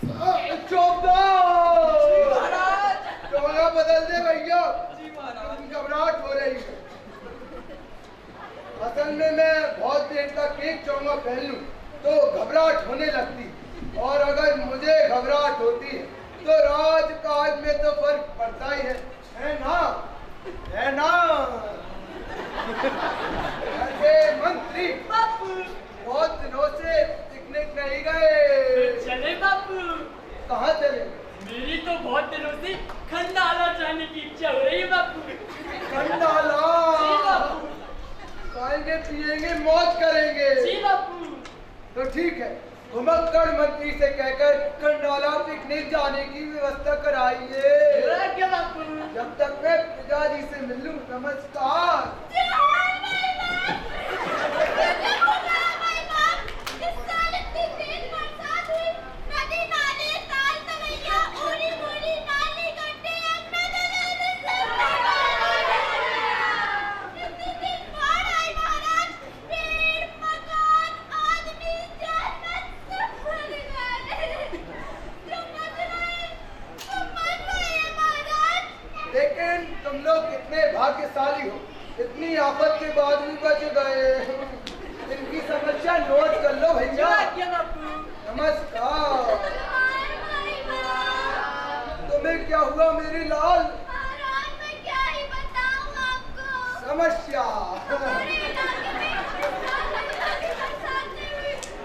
चोगा बदल दे भैया। घबराहट हो रही है। असल में मैं बहुत देर तक एक चोंगा पहन लूं तो घबराहट होने लगती, और अगर मुझे घबराहट होती है तो राजकाज में तो फर्क पड़ता ही है ना? है ना? अरे मंत्री बहुत दिनों से पिकनिक नहीं गए। चले बापू। कहाँ चले? मेरी तो बहुत दिनों से खंडाला जाने की इच्छा हो रही है बापू। खंडाला? जी बापू। खाएंगे पिएंगे मौज करेंगे। जी बापू। तो ठीक है, घुमक्कड़ मंत्री से कहकर खंडाला पिकनिक जाने की व्यवस्था कराइए। क्या बापू? जब तक मैं प्रजा जी से मिल लूं। नमस्कार। लेकिन तुम लोग कितने भाग्यशाली हो, इतनी आफत के बाद भी बच गए। इनकी समस्या नोट कर लो भैया। नमस्कार। तुम्हें क्या हुआ मेरी लाल? महाराज मैं क्या ही बताऊं आपको। समस्या?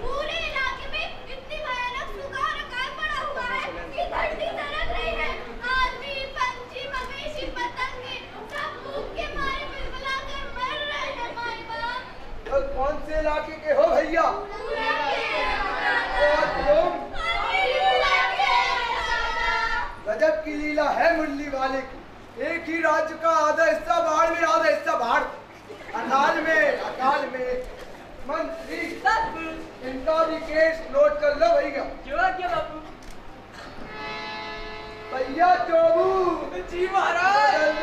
पूरे इलाके में इतनी भयानक सुखाड़ अकाल पड़ा हुआ है कि धरती दरक रही है। आदमी पंछी मवेशी पतंगे सब भूख के मारे बिलबिला कर मर रहे हैं माई बाप। तो कौन से इलाके के हो भैया? और तुम? गजब की लीला है मुरली वाले की। एक ही राज्य का आधा हिस्सा बाढ़ में, आधा हिस्सा बाढ़ अकाल में। मंत्री इनका भी केस नोट कर लो भैया। क्या बापू? भैया चोबू। जी महाराज।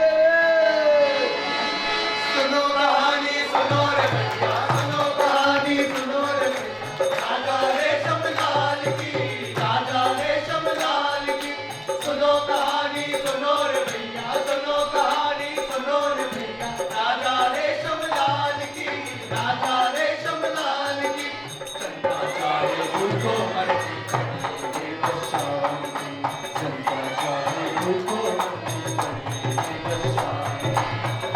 सुनो कहानी सुनो रे भैया, सुनो कहानी सुनो रे भैया। राजा रेशम लाल की, राजा रेशम लाल की। सुनो कहानी सुनो रे भैया, सुनो कहानी सुनो रे भैया। राजा रेशम लाल की, राजा रेशम लाल की। चंदा चाहे भूखो मरती कहीं बस शाम की। चंदा चाहे भूखो मरती कहीं बस शाम की।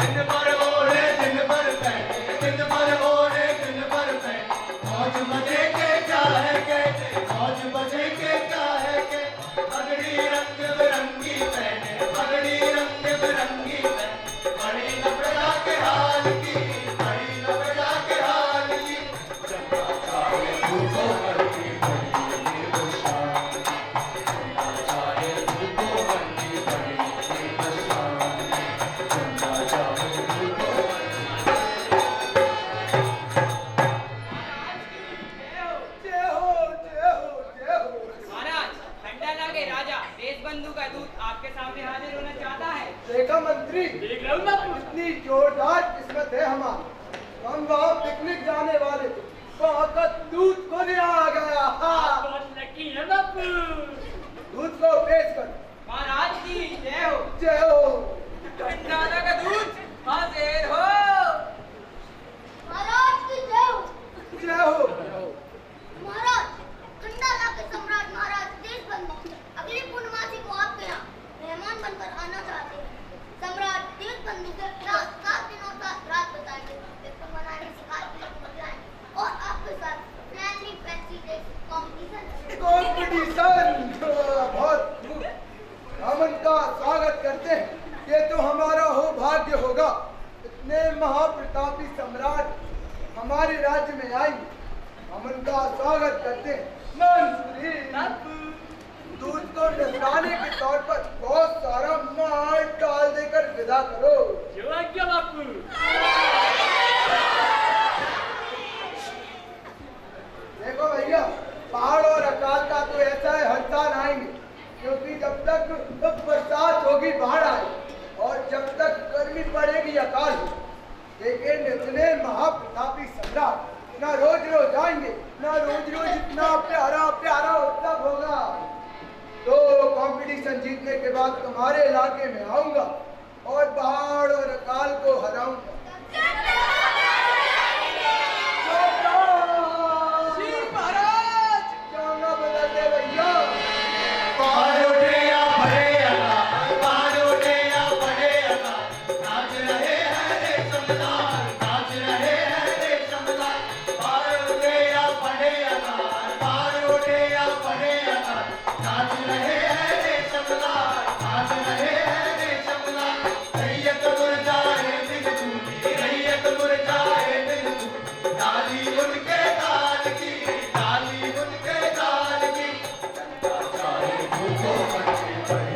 दिन भर ओढ़े दिन भर पहने, दिन भर ओढ़े दिन भर पहने। मौज मजे के क्या है कहते, मौज मजे के क्या है कहते। पगड़ी रंग बिरंगी पहने, पगड़ी रंग बिरंगी पहने। बड़ी न प्रजा के हाल की, बड़ी न प्रजा के हाल की। चंदा चाहे भूखो मरती बड़ी बस शाम की। चंदा चाहे भूखो मरती बड़ी बस शाम की। चंदा चाहे भूखो जय हो जय हो जय हो। महाराज, खंडाला के राजा देशबंधु का दूत आपके सामने हाजिर होना चाहता है। देखा मंत्री, देख रहा हूँ बापू। इतनी जोरदार किस्मत है हमारी। हम वहाँ पिकनिक जाने वाले थे, वहाँ का दूध को ले आ गया। आप बहुत लकी है बापू। दूध को पेश कर। महाराज की जय हो। जय हो। खंडाला का दूत हाजिर हो। महाराज की जय हो। जय हो। महाराज खंडाला के सम्राट महाराज देशबंधु अगली पूर्णमासी को आपके यहाँ मेहमान बनकर आना चाहते हैं। सम्राट देशबंधु के 7 दिनों का रात बताएंगे। इसको मनाने सिखाए के लिए बुलाएं और आपके साथ फ्लैनिंग फैंसी रेस कंपटीशन बहुत खूब। हम उनका स्वागत करते हैं। ये तो हमारा सौभाग्य होगा, इतने महाप्रतापी सम्राट हमारे राज्य में आएंगे। हम उनका स्वागत करते हैं। मंत्री दूध को नजराने के तौर पर बहुत सारा माल डाल देकर विदा करो। क्या बापू? देखो भैया, पहाड़ और अकाल का तो ऐसा है, हर साल आएंगे, क्योंकि जब तक बरसात होगी बाढ़ आए, और जब तक गर्मी पड़ेगी अकाल हो। लेकिन इतने महाप्रतापी सम्राट ना रोज रोज आएंगे, ना रोज रोज इतना प्यारा प्यारा उत्सव होगा। के बाद तुम्हारे इलाके में आऊंगा और पहाड़ और अकाल को हराऊंगा। क्या ना बदलते भैया। पार उठे या पड़े अकाल, पार उठे या पड़े अकाल, नाच रहे हैं रेशमलाल, नाच रहे हैं रेशमलाल। पार उठे या पड़े अकाल, पार उठे या पड़े अकाल, नाच रहे हैं रेशमलाल, नाच रहे हैं रेशमलाल। रैयत मुरझाए दिल टूटी, रैयत मुरझाए दिल टूटी, डाली उनके गाल की, डाली उनके गाल की। चंदा चाहे भूखों मरती पड़े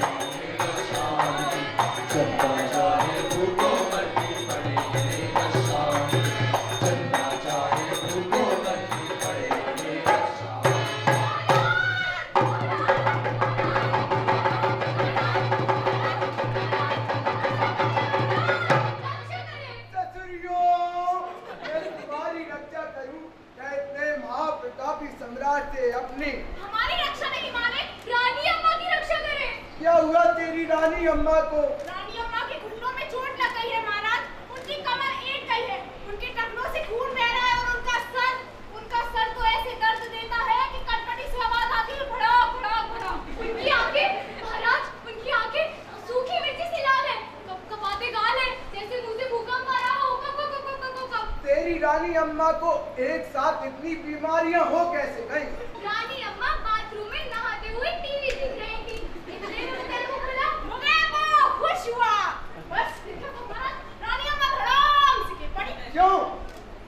शांति, चंदा चाहे भूखों मरती पड़े शांति, चंदा चाहे भूखों मरती पड़े शांति। ससुरियों, मैं तुम्हारी रक्षा करूं या इतने महाप्रतापी सम्राट से अपनी। हमारी रक्षा नहीं मालिक, रानी अम्मा की रक्षा करें। क्या हुआ तेरी रानी अम्मा को? रानी अम्मा के घुटनों में चोट लग गई है महाराज, उनकी कमर ऐंठ गई है, उनके टखनों से खून बह रहा है और उनका सर तो ऐसे दर्द देता है कि कटकटी से आवाज आती है, भड़क भड़क भड़क। उनकी आंखें महाराज, उनकी आंखें सूखी मिर्ची सी लाल है, कपकपाते गाल है, जैसे मुंह से भूकंप आ रहा हो। तेरी रानी अम्मा को एक साथ इतनी बीमारियां हो कैसे गई? रानी अम्मा बाथरूम में नहाते हुए टीवी देख रही थी, इतने में तेरे को खुला, मुगेबो खुश हुआ, बस देखा तो महाराज रानी अम्मा धड़ाम से गिर पड़ी। क्यों?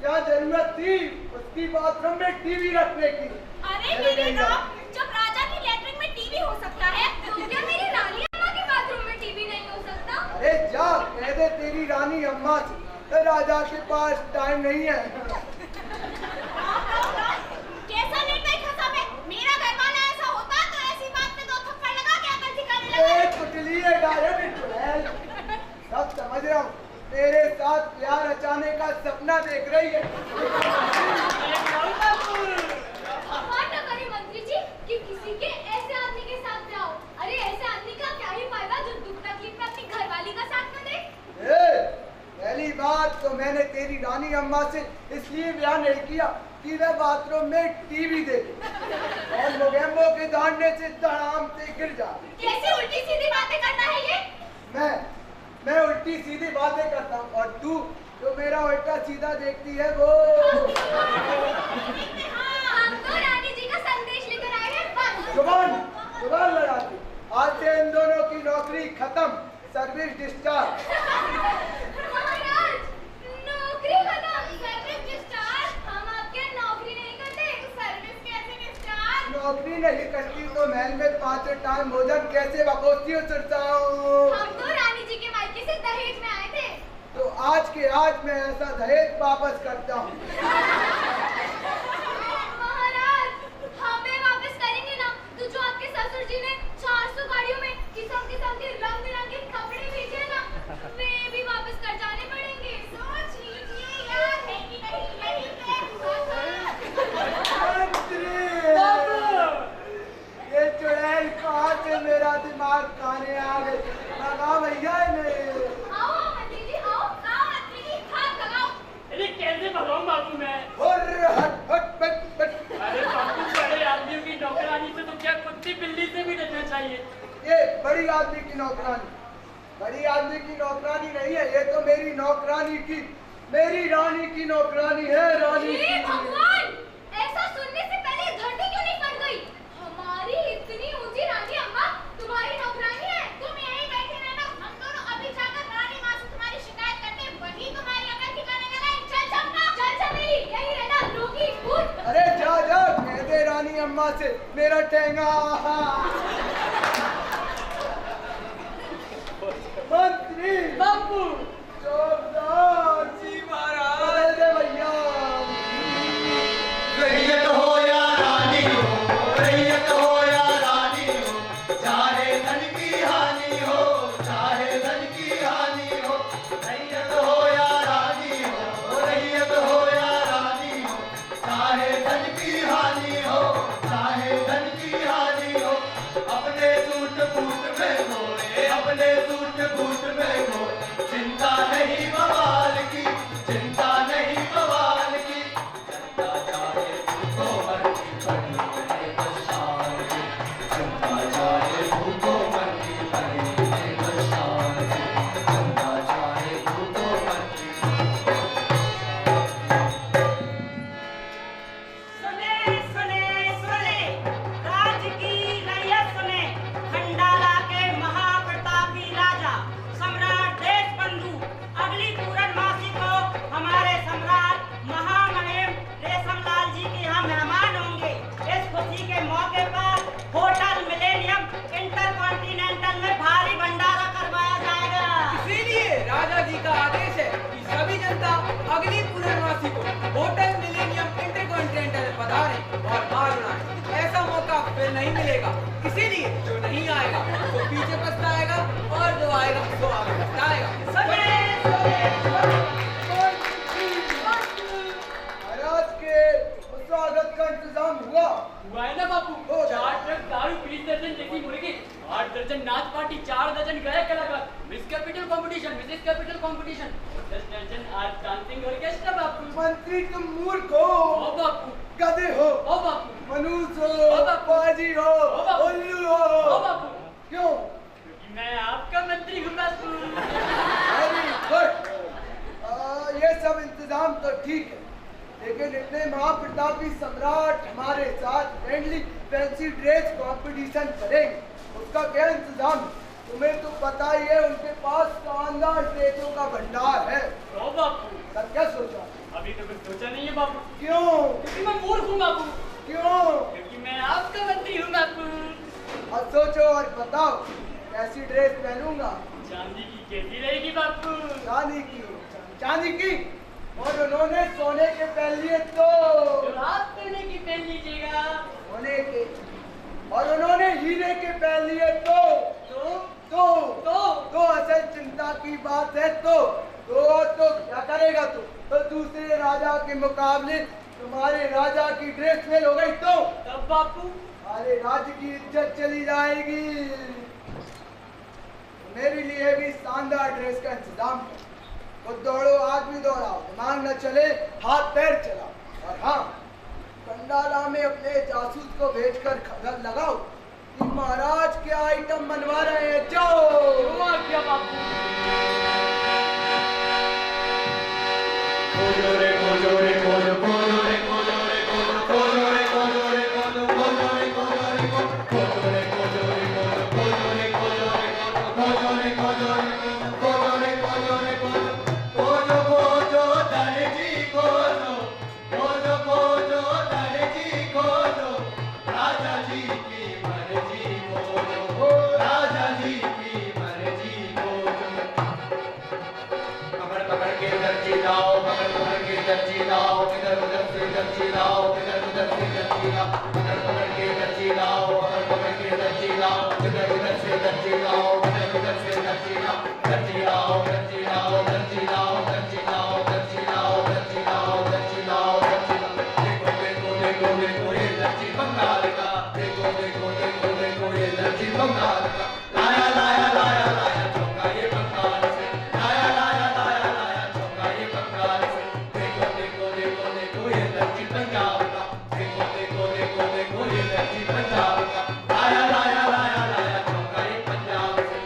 क्या जरूरत थी उसकी बाथरूम में टीवी रखने की? अरे मेरे राम, जब राजा की लैट्रिन में टीवी हो सकता है तो क्या मेरी रानी अम्मा के बाथरूम में टीवी नहीं हो सकता? अरे जा कह दे तेरी रानी अम्मा से तो राजा के पास टाइम नहीं है। कैसा निर्दयी खसम है, मेरा घरवाला ऐसा होता तो ऐसी बात में दो थप्पड़ लगा के अकल सिखाने लगा। कुटली है डायन चुड़ैल, सब समझ रहा हूँ। तेरे साथ प्यार अचाने का सपना देख रही है। अफवाह न करें मंत्री जी कि किसी के ऐसे आदमी के साथ जाओ। अरे ऐसे आदमी का क्या ही फायदा जो दुख तकलीफ में अपनी घरवाली का साथ न दे। पहली बात तो मैंने तेरी रानी अम्मा से इसलिए बयान नहीं किया कि वह बाथरूम में टीवी देखे और मोगेम्बो के दांडे से धड़ाम से गिर जा। कैसी उल्टी सीधी बातें करता है ये? मैं उल्टी सीधी बातें करता हूँ और तू जो मेरा उल्टा सीधा देखती है वो। हम तो रानी जी का संदेश लेकर आए हैं बस। जुबान लड़ाती। आज से इन दोनों की नौकरी खत्म, सर्विस डिस्चार्ज। महाराज, नौकरी खत्म, सर्विस डिस्चार्ज। हम आपके नौकरी नहीं करते, सर्विस कैसे डिस्चार्ज? नौकरी नहीं करती तो महल में 5 टाइम भोजन कैसे बकोती हो? हम तो रानी जी के मायके से दहेज में आए थे। तो आज के आज मैं ऐसा दहेज वापस करता हूँ। महाराज, हमें वापस करेंगे ना तो जो आपके ससुर जी ने 400 गाड़ियों में किस्म के रंग बिरंगे कपड़े भेजे ना, वे भी वापस कर जाने पड़ेंगे। सोच लीजिए यार, नहीं ये चुड़ैल कहाँ से मेरा दिमाग खाने आ गए? लगा भैया नहीं। आओ मंत्री जी, आओ मंत्री जी, हाथ लगाओ। अरे कैसे भगाऊं बाबू मैं? अरे बाबू, बड़े आदमियों की नौकरानी से तो क्या कुत्ती बिल्ली से भी डरना चाहिए। ये बड़ी आदमी की नौकरानी, बड़ी आदमी की नौकरानी नहीं है, ये तो मेरी नौकरानी की, मेरी रानी की नौकरानी है। रानी हे की। भगवान, ऐसा सुनने से पहले धरती क्यों नहीं फट गई? हमारी इतनी ऊंची रानी अम्मा तुम्हारी नौकरानी है। तुम यहीं बैठे रहना, हम दोनों अभी जाकर रानी माँ से तुम्हारी शिकायत करते हैं, वही तुम्हारी अकल ठिकाने लगाए। चल चमेली, यहीं रहना, रोगी भूत। अरे जा कह दे रानी अम्मा से मेरा ठेंगा। मंत्री बाबू, चौबदार जी महाराज। बदल दे भैया। रैयत हो या रानी हो, रैयत हो या रानी हो, चाहे धन की हानि हो, चाहे धन की हानि हो। रैयत हो या रानी हो, रैयत हो या रानी हो, चाहे धन की हानि हो, चाहे धन की हानि हो। अपने सूट बूट में हो फिर नहीं मिलेगा। इसीलिए जो नहीं आएगा वो पीछे पछताएगा और जो आएगा वो आगे पछताएगा। महाराज के स्वागत का इंतजाम हुआ। हुआ है ना बापू। 4 ट्रक दारू, 20 दर्जन देसी मुर्गी, 8 दर्जन नाच पार्टी, 4 दर्जन गायक कलाकार, miss capital competition, Mrs capital competition, 10 दर्जन आर्ट डांसिंग ऑर्केस्ट्रा बापू। मंत्री तुम मूर्ख हो, ओ बापू, गधे हो, ओ बापू, मनूस ओ हो, बापू, पाजी हो, ओ बापू, उल्लू हो। ओ बापू, क्यों? क्योंकि मैं आपका मंत्री हूँ बापू। Very good. ये सब इंतजाम तो ठीक है, लेकिन इतने महाप्रतापी सम्राट हमारे साथ फ्रेंडली फैंसी ड्रेस कंपटीशन करेंगे, उसका क्या इंतजाम है? तुम्हें तो पता ही है उनके पास शानदार ड्रेसों का भंडार है। ओ बापू, तब क्या सोचा? अभी तो कुछ सोचा नहीं है बापू। क्यों? क्योंकि मैं मूर्ख हूँ बापू। क्यों? क्योंकि मैं आपका मंत्री हूँ बापू। और सोचो और बताओ कैसी ड्रेस पहनूंगा। चांदी की कैसी रहेगी बापू? चांदी की। चांदी की? और उन्होंने सोने के पहन लिए तो आप सोने की पहन लीजिएगा। सोने के, और उन्होंने हीरे के पहन लिए तो असल चिंता की बात है। तो क्या करेगा? तो दूसरे राजा के मुकाबले तुम्हारे राजा की ड्रेस फेल हो गई तो तब बापू हमारे राज्य की इज्जत चली जाएगी। मेरे लिए भी शानदार ड्रेस का इंतजाम करो। तो दौड़ो, आज भी दौड़ाओ, दिमाग न चले हाथ पैर चलाओ। और हाँ, कंडाला में अपने जासूस को भेजकर खबर लगाओ कि महाराज क्या आइटम बनवा रहे हैं। जाओ। क्या बापू? खोजो रे खोजो रे खोजो खोजो रे खोजो रे खोजो खोजो रे खोजो रे खोजो खोजो रे खोजो रे खोजो रे खोजो रे खोजो रे खोजो रे खोजो रे खोजो रे खोजो रे खोजो रे खोजो खोजो दर्जी खोजो खोजो खोजो दर्जी खोजो राजा जी की मर्जी खोजो राजा जी की मर्जी खोजो। पकड़ पकड़ के दर्जी लाओ, पकड़ पकड़ के दर्जी लाओ, इधर उधर से दर्जी लाओ, इधर उधर से दर्जी लाओ, पकड़ पकड़ के दर्जी लाओ, पकड़ पकड़ के दर्जी लाओ, इधर उधर से दर्जी लाओ, इधर उधर से दर्जी लाओ, दर्जी लाओ, दर्जी लाओ, दर्जी लाओ, दर्जी लाओ, दर्जी लाओ, दर्जी लाओ, दर्जी लाओ, दर्जी लाओ। देखो देखो देखो देखो ये दर्जी बंगाल का, देखो देखो देखो देखो ये दर्जी बंगाल का, लाया लाया लाया लाया चौका ये बंगाल से, लाया लाया लाया लाया चौका ये बंगाल से। देखो देखो देखो देखो ये दर्जी पंजाब का, देखो देखो देखो देखो ये दर्जी पंजाब का, लाया लाया लाया लाया चौका ये पंजाब से।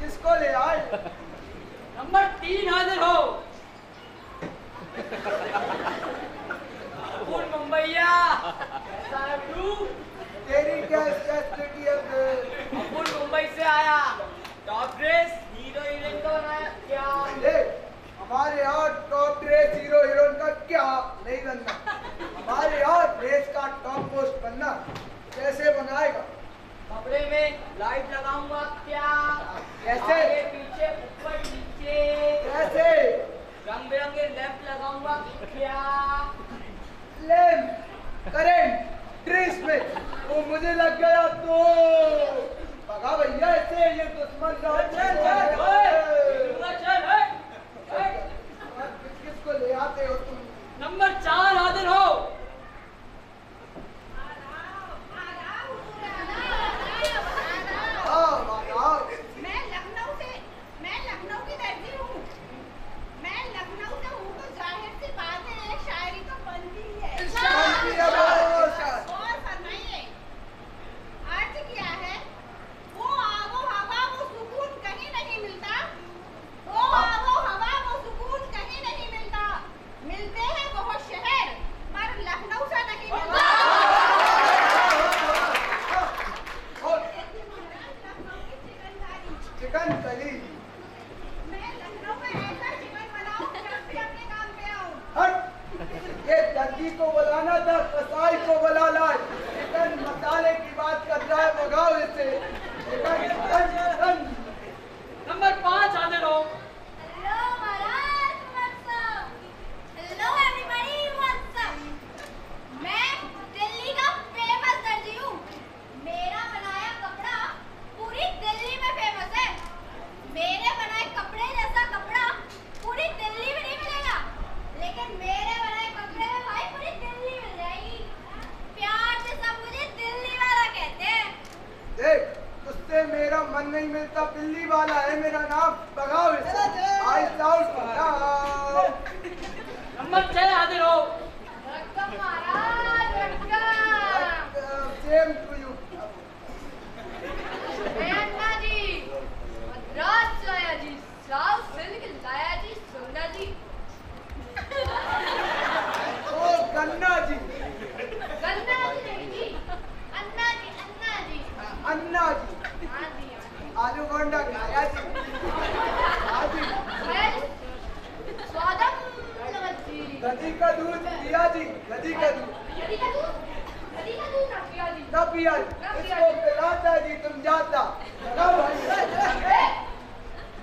किसको ले आए? नंबर 3 हाजिर हो। फुल मुंबईया तेरी क्या स्पेशलिटी है? फुल मुंबई से आया। टॉप ड्रेस हीरो हीरोइन को बनाया क्या? हमारे यहाँ टॉप ड्रेस हीरो हीरोइन का क्या नहीं बनना। हमारे यहाँ ड्रेस का टॉप पोस्ट बनना। कैसे बनाएगा? कपड़े में लाइट लगाऊंगा क्या? कैसे? आगे पीछे ऊपर नीचे। कैसे? रंग बिरंगे लैंप लगाऊंगा क्या? लैंप, करंट, ड्रेस में वो मुझे लग गया तो भगा भैया ऐसे ये दुश्मन किसको ले आते हो तुम? नंबर 4 हाजिर हो। मैं लखनऊ की दर्जी हूँ। मैं लखनऊ से हूँ तो जाहिर सी बात है शायरी तो बनती ही है। और फरमाइए अर्ज क्या है? वो आबो हवा वो सुकून कहीं नहीं मिलता। वो आबो हवा वो सुकून कहीं नहीं मिलता। मिलते हैं बहुत शहर पर लखनऊ से नहीं मिलता। चिकन कली। मैं लखनऊ में ऐसा चिकन बनाऊं जब अपने काम पे आऊं। हट! ये दर्जी को बुलाना था, कसाई को बुला लाए। चिकन मसाले की बात कर रहा है, भगाओ इसे। चिकन। नंबर 5 हाजिर हो। हेलो महाराज, व्हाट्सअप? Hello everybody, what's up? मैं दिल्ली का फेमस दर्जी हूँ। मेरा बनाया कपड़ा पूरी दिल्ली में फेमस है। मेरे बनाए कपड़े जैसा कपड़ा पूरी दिल्ली में नहीं मिलेगा, लेकिन मेरे बनाए कपड़े में भाई पूरी दिल्ली मिल जाएगी। प्यार से सब मुझे दिल्ली वाला कहते हैं। देख, उससे मेरा मन नहीं मिलता। दिल्ली वाला है मेरा नाम, भगाओ इसे। आई साउंड नंबर 6 हाजिर हो। वेलकम महाराज, welcome. Same to you. Anna ji, Madras लाया जी, साउथ सिल्क लाया जी, सोना जी। ओ गन्ना जी। गन्ना जी नहीं जी, अन्ना जी, अन्ना जी। अन्ना जी। हाँ जी, आलू गोंडा खाया जी। हाँ जी। वेल, स्वागतम जी। गधी का दूध पिया जी। गधी का दूध गधी का दूध? गधी का दूध ना पिया जी। न पिया जी। इसको पिलाता जी, तुम जाता। भगाओ भाई।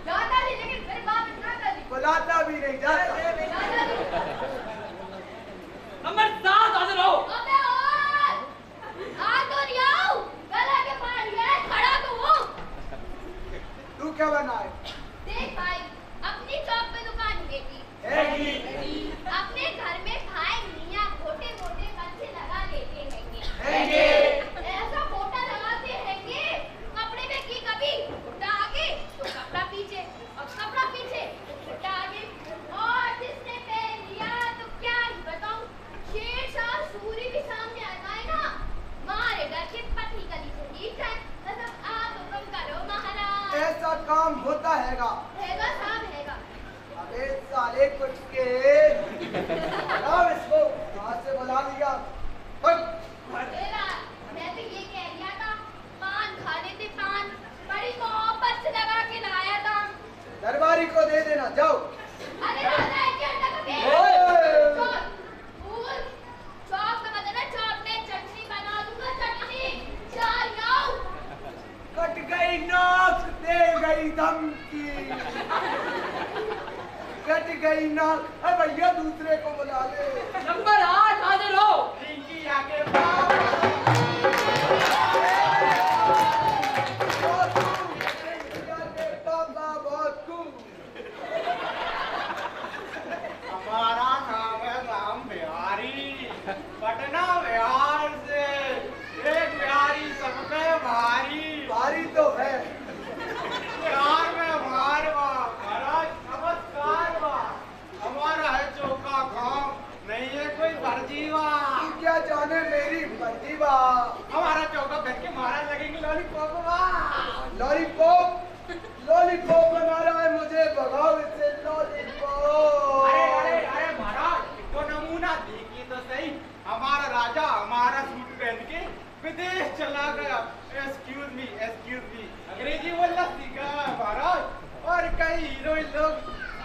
जाता जी, लेकिन फिर बात इतना कर दी। बुलाता भी नहीं जाता। जाता जी। नंबर 7 हाजिर हो। अबे और! आ तो नहीं आओ, गला के पार ये खड़ा तो हूँ। तू क्या बनाए? देख भाई, अपनी शॉप पे दुकान देखी। अपने घर में भाई मियाँ मोटे मोटे कंचे लगा लेते हैंगे। ऐसा मोटा लगाते हैंगे कपड़े में कि कभी मोटा आगे तो कपड़ा पीछे और कपड़ा पीछे तो मोटा आगे। और जिसने पहन लिया तो क्या ही बताऊं, शेरशाह सूरी भी सामने आ जाए ना, मारे डर के पतली गली से नीच जाए। मतलब आप हुक्म करो महाराज। ऐसा काम होता हैगा। हैगा साहब हैगा। अबे साले कुछ के भगाओ इसको। कहाँ से बुला लिया? हट! तेरा, मैं तो ये कह रहा था, पान खा लेते पान, बड़ी मोहब्बत से लगा के लाया था। दरबारी को दे देना, जाओ। अरे दादा, क्या लगा ओए! फूल, चौक में बदला चौक में चटनी बना दूंगा, चटनी। चल आओ। कट गई नाक, दे गई धमकी। कट गई नाक। अब भैया दूसरे को बुला ले। नंबर 8 हाजिर हो। रिंकी आगे बहुत खूब। रिंकी आगे पापा बहुत खूब। हमारा नाम है राम बिहारी, पटना बिहार से। एक बिहारी सब पे भारी। भारी तो है। बिहार में भार बा, महाराज नमस्कार बा। हमारा है चौका गाँव, नहीं है कोई फर्जी बा। मेरी प्रतिभा। हमारा चौका घर के महाराज लगेंगे लॉलीपॉप। लॉलीपॉप लॉलीपॉप बना रहा है मुझे, भगाओ इससे लॉलीपॉप। अरे महाराज, तो नमूना देखिए तो सही, हमारा राजा हमारा सूट पहन के विदेश चला गया। एक्सक्यूज मी अंग्रेजी बोलना सीखा महाराज। और कई हीरोइन लोग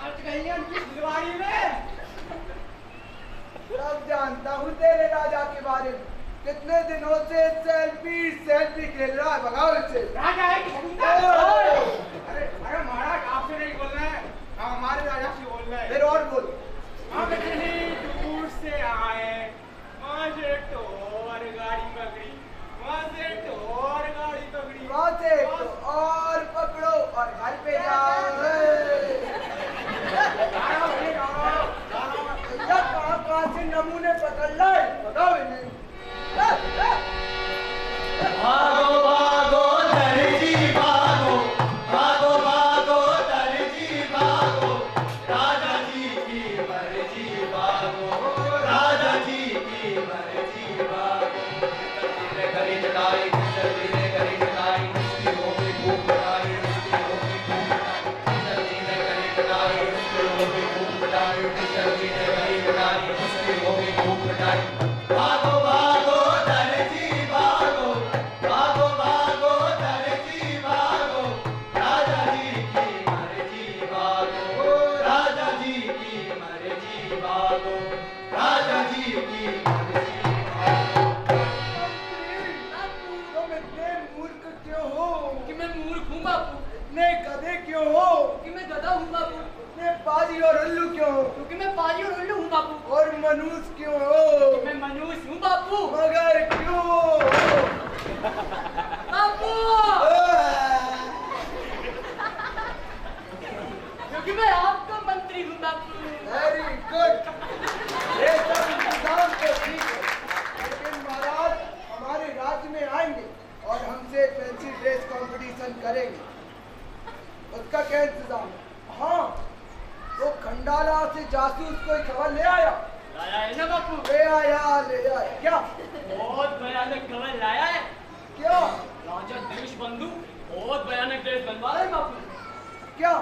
आज गई हैं उनकी फुलवाड़ी में। सब जानता हूँ तेरे राजा के बारे में, कितने दिनों से सेल्फी खेल रहा है, भगाओ इससे। राजा है कि गुंडा? अरे महाराज, आपसे नहीं बोलना है, हम हमारे राजा से बोल रहे हैं। फिर और बोल। हम इतनी दूर से आए, वहाँ से टोर गाड़ी पकड़ी, वहाँ से टोर गाड़ी पकड़ी, वहाँ से तो और पकड़ो और घर पे जाओ। कहाँ से नमूने पकड़ लाए, बताओ इन्हें। भागो भागो दर्जी भागो, भागो भागो दर्जी भागो, राजा जी की मर्जी भागो, राजा जी की मर्जी भागो। ने करी चढ़ाई, ने करी चढ़ाई, मुश्किलों में खूब बढ़ाई, मुश्किलों में खूब बढ़ाई, ने करी चढ़ाई, मुश्किलों में खूब बढ़ाई, ने करी चढ़ाई, मुश्किलों में खूब बढ़ाई। भागो भागो दर्जी भागो, भागो भागो दर्जी भागो, राजा जी की मर्जी भागो, राजा जी की मर्जी भागो, राजा जी की मर्जी भागो। तुम इतने मूर्ख क्यों हो? कि मैं मूर्ख हूँ बापू, इतने गधे क्यों हो? कि मैं गधा हूँ बापू, इतने पाजी और उल्लू क्यों हो? क्योंकि मैं पाजी और उल्लू हूँ बापू, और मनुष्य क्यों हो? कि मैं मनुष्य हूँ बापू। मगर क्यों हो? बापू, क्योंकि मैं आपका मंत्री हूँ बापू। Very good. ये सब इंतजाम तो ठीक है, लेकिन महाराज हमारे राज्य में आएंगे और हमसे फैंसी ड्रेस कंपटीशन करेंगे, उसका क्या इंतजाम है? हाँ, वो खंडाला से जासूस कोई खबर ले आया? लाया है ना बापू, ले आया क्या? बहुत भयानक खबर लाया है। क्या? राजा देशबंधु बहुत भयानक ड्रेस बनवा रहे हैं बापू। क्या?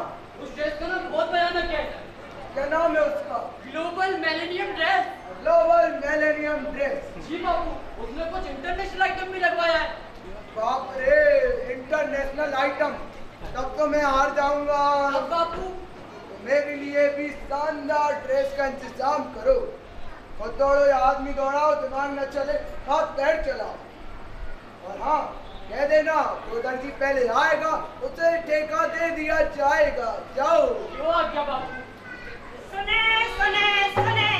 उस ड्रेस का नाम बहुत भयानक है, क्या नाम है उसका? Global millennium dress. Global millennium dress. जी बापू, उसने कुछ इंटरनेशनल आइटम भी लगवाया है। बाप रे, इंटरनेशनल आइटम, तब तो मैं हार जाऊंगा। अब बापू, तो मेरे लिए भी शानदार ड्रेस का इंतजाम करो। खुद दौड़ो या आदमी दौड़ाओ, दिमाग न चले हाथ पैर चलाओ। और हाँ, कह देना जो दर्जी पहले आएगा उसे ठेका दे दिया जाएगा। जाओ। क्यों आ गया बापू? सुने सुने सुने,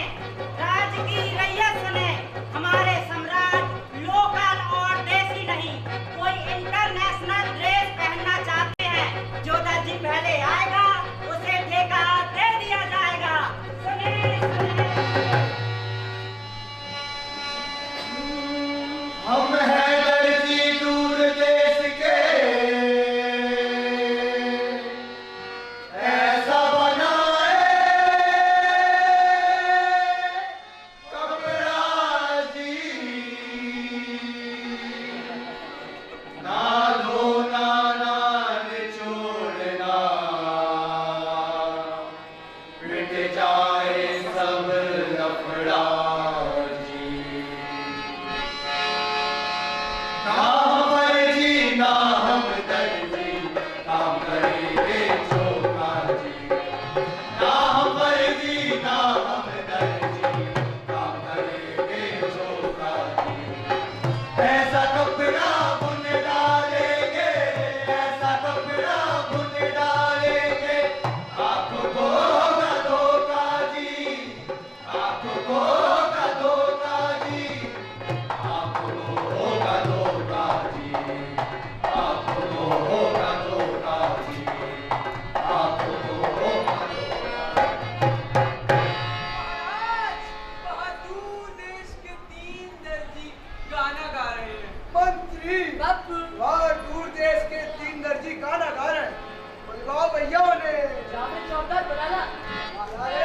राज की रैयत सुने, हमारे सम्राट लोकल और देसी नहीं, कोई इंटरनेशनल ड्रेस पहनना चाहते हैं। जो दर्जी पहले आएगा उसे ठेका दे दिया जाएगा। सुने सुने। हम हैं दर्जी दूर देश के, ऐसा बनाए कपड़ा जी, ना धोना ना निचोड़ना, मिट जाए सब लफड़ा जी। ना हम मर्जी ना हम दर्जी, काम करेंगे चोखा जी। ना हम मर्जी ना हम दर्जी, काम करेंगे चोखा जी। ऐसा कपड़ा बुन डालेंगे, ऐसा कपड़ा बुन डालेंगे, आंखों को होगा धोखा जी, आंखों को होगा धोखा जी, आंखों को होगा धोखा जी, आंखों को होगा धोखा जी, आंखों को होगा धोखा। महाराज, बहादुर देश के 3 दर्जी गाना गा रहे हैं। मंत्री बापू, बाहर दूर देश के 3 दर्जी गाना गा रहे हैं, बुलवाओ भैया उन्हें। जावेद चौधरी बुलाना। अरे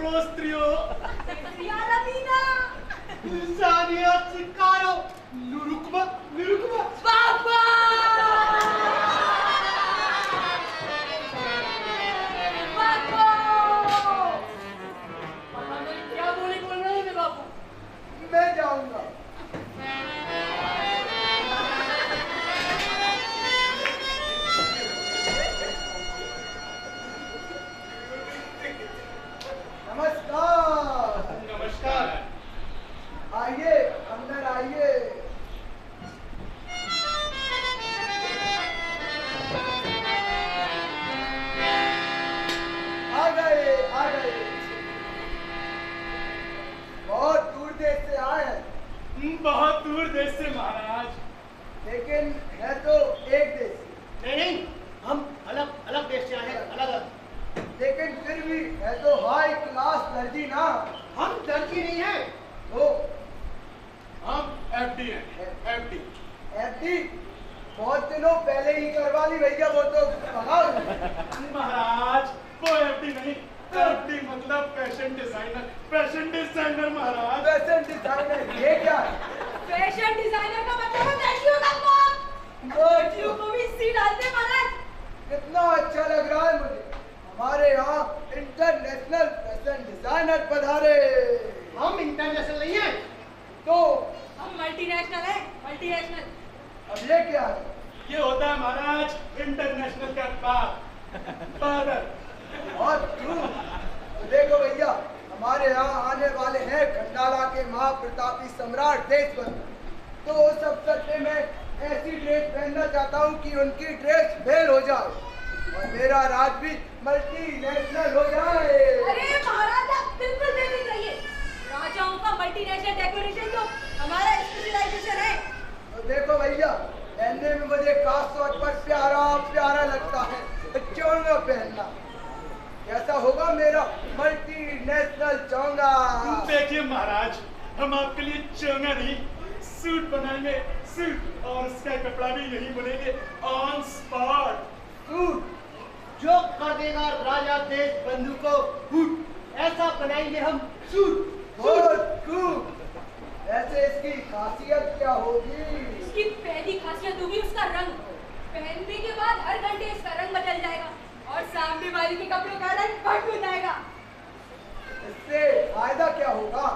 प्रोस्त्रियो रवीना सानिया सिकारो लुरुकमा पापा पापा पता नहीं क्या बोल रहे हैं बापू। मैं जाऊंगा। नमस्कार। नमस्कार। आइए, अंदर आइए। आ गए, आ गए। बहुत दूर देश से आए हैं, बहुत दूर देश से महाराज। लेकिन है तो एक देश, नहीं, हम अलग अलग देश से आए हैं, अलग अलग। लेकिन फिर भी है तो हाई क्लास दर्जी ना। हम दर्जी नहीं हैं, तो हम एफडी हैं, एफडी। एफडी बहुत दिनों पहले ही करवा ली भैया, वो तो भगाओ। महाराज वो एफडी नहीं, एफडी मतलब फैशन डिजाइनर महाराज। फैशन डिजाइनर ये क्या है? फैशन डिजाइनर का मतलब है लड़कियों का कौन लड़कियों को भी सी डालते महाराज। कितना अच्छा लग रहा है मुझे, हमारे यहाँ इंटरनेशनल फैशन डिजाइनर पधारे। हम इंटरनेशनल नहीं हैं, तो हम मल्टीनेशनल हैं, मल्टीनेशनल। अब ये क्या है? ये होता है महाराज इंटरनेशनल का फादर। और तू तो देखो भैया, हमारे यहाँ आने वाले हैं खंडाला के महाप्रतापी सम्राट देशबंधु। तो वो सब सत्य में ऐसी ड्रेस पहनना चाहता हूँ कि उनकी ड्रेस फेल हो जाए और मेरा राज भी मल्टीनेशनल हो जाए। अरे महाराज आप बिल्कुल बेफिक्र रहिए, राजाओं का मल्टीनेशनल डेकोरेशन तो हमारा स्पेशलाइजेशन है। तो देखो भैया, पहनने में मुझे खास तौर पर प्यारा प्यारा लगता है चोंगा पहनना। कैसा होगा मेरा मल्टीनेशनल चोंगा? देखिए महाराज, हम आपके लिए चोंगा नहीं सूट बनाएंगे, सूट, और उसका कपड़ा भी यही बनेंगे ऑन स्पॉट। सूट जो कर देगा राजा देश बंधु को हुट, ऐसा बनाएंगे हम सूट। बहुत खूब। ऐसे इसकी खासियत क्या होगी? इसकी पहली खासियत होगी उसका रंग। पहनने के बाद हर घंटे इसका रंग बदल जाएगा और सामने वाले के कपड़ों का रंग फट हो जाएगा। इससे फायदा क्या होगा?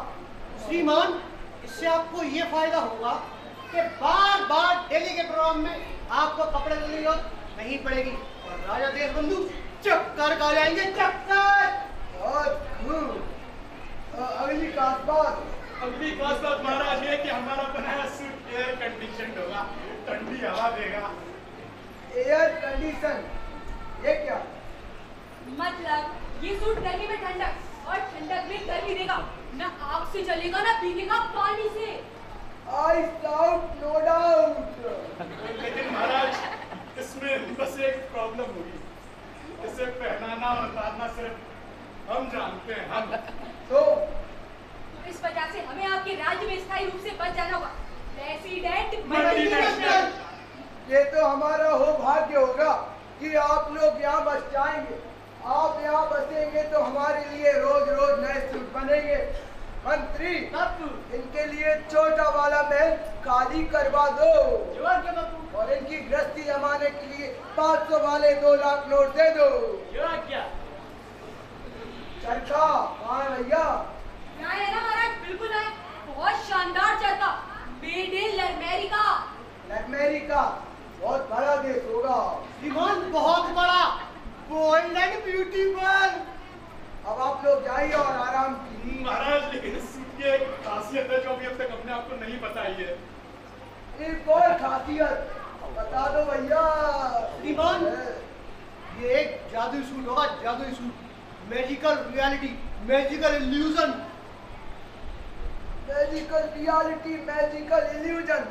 श्रीमान, इससे आपको ये फायदा होगा कि बार बार डेली के प्रोग्राम में आपको कपड़े लेने की जरूरत नहीं पड़ेगी और राजा देश बंधु चक्कर खा जाएंगे, चक्कर। बहुत खूब। अगली खास बात? अगली खास बात महाराज ये कि हमारा बनाया सूट एयर कंडीशन होगा, ठंडी हवा देगा। एयर कंडीशन ये क्या? मतलब ये सूट गर्मी में ठंडक और ठंडक में गर्मी देगा, ना आग से जलेगा ना भीगेगा पानी से। I doubt, no doubt. लेकिन महाराज इसमें बस एक प्रॉब्लम होगी, इसे पहनाना और उतारना सिर्फ हम जानते हैं, हम। तो इस वजह से हमें आपके राज्य में स्थायी रूप से बच जाना होगा। President multinational. ये तो हमारा हो भाग्य होगा कि आप लोग यहाँ बस जाएंगे। आप यहाँ बसेंगे तो हमारे लिए रोज रोज नए सूट बनेंगे। मंत्री, इनके लिए छोटा वाला महल खाली करवा दो और इनकी गृहस्थी जमाने के लिए 500 वाले 2 लाख नोट दे दो। चरखा कहाँ है भैया? यहाँ है ना महाराज, बिल्कुल है। बहुत शानदार चरखा, मेड इन अमेरिका। अमेरिका बहुत बड़ा देश होगा। श्रीमान बहुत बड़ा, बोल्ड एंड ब्यूटीफुल। अब आप लोग जाइए और आराम कीजिए। महाराज लेकिन इस सूट की एक खासियत है जो अभी अब तक हमने आपको नहीं बताई है। एक और खासियत बता दो भैया। श्रीमान, ये एक जादुई सूट होगा, जादुई suit. Magical reality, magical illusion. Magical reality, magical illusion,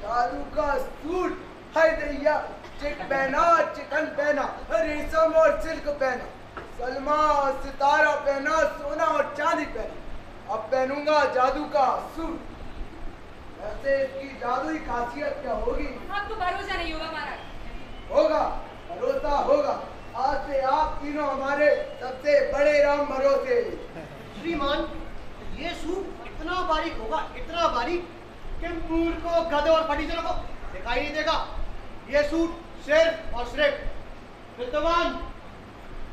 जादू का सूट है दैया। चिक पहना, चिकन पहना, रेशम और सिल्क पहना, सलमा और सितारा पहना, सोना और चांदी पहना। अब पहनूंगा जादू का सूट। वैसे इसकी जादुई खासियत क्या होगी? आपको भरोसा नहीं होगा महाराज। होगा, भरोसा होगा। आज से आप तीनों हमारे सबसे बड़े राम भरोसे। श्रीमान, ये सूट इतना बारीक होगा, इतना बारीक कि मूर्खों, गधों और फटीचरों को दिखाई नहीं देगा। ये सूट सिर्फ और सिर्फ विद्वान,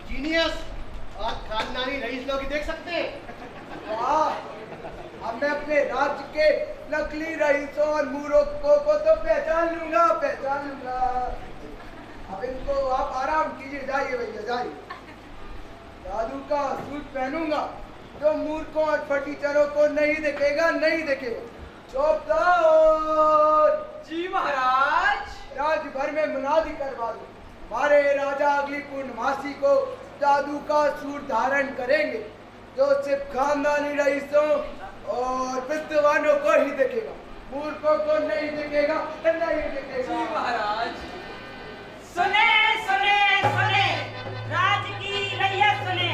जीनियस और खानदानी रईस लोग ही देख सकते हैं। वाह, अब मैं अपने राज्य के नकली रईसों और मूर्खों को तो पहचान लूंगा। अब इनको आप आराम कीजिए, जाइए भैया जाइए। जादू का सूट पहनूंगा जो मूर्खों और फटीचरों को नहीं दिखेगा। चौपदार जी महाराज। राज्य भर में मुनादी करवा दो, हमारे राजा अगली पूर्णमासी को जादू का सूट धारण करेंगे जो सिर्फ खानदानी रईसों और विद्वानों को ही दिखेगा, मूर्खों को नहीं दिखेगा। जी महाराज। सुने राज की रैयत सुने,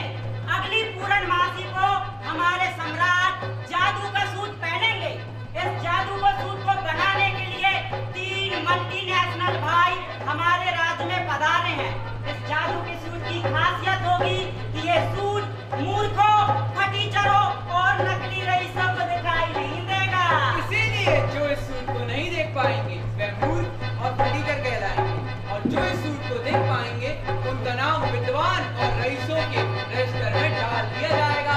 अगली पूर्णमासी को हमारे सम्राट जादू का सूट पहनेंगे। इस जादू का सूट को बनाने के लिए 3 मल्टीनेशनल भाई हमारे राज्य में पधारे हैं। इस जादू के सूट की खासियत होगी कि ये सूट मूर्खों, फटीचरों और नकली रईसों को दिखाई नहीं देगा। इसीलिए जो इस सूट को नहीं देख पाएंगे वह मूर्ख और फटीचर कहलाएंगे, और जो इस सूट को देख पाएंगे उनका नाम विद्वान और रईसों के रजिस्टर में डाल दिया जाएगा।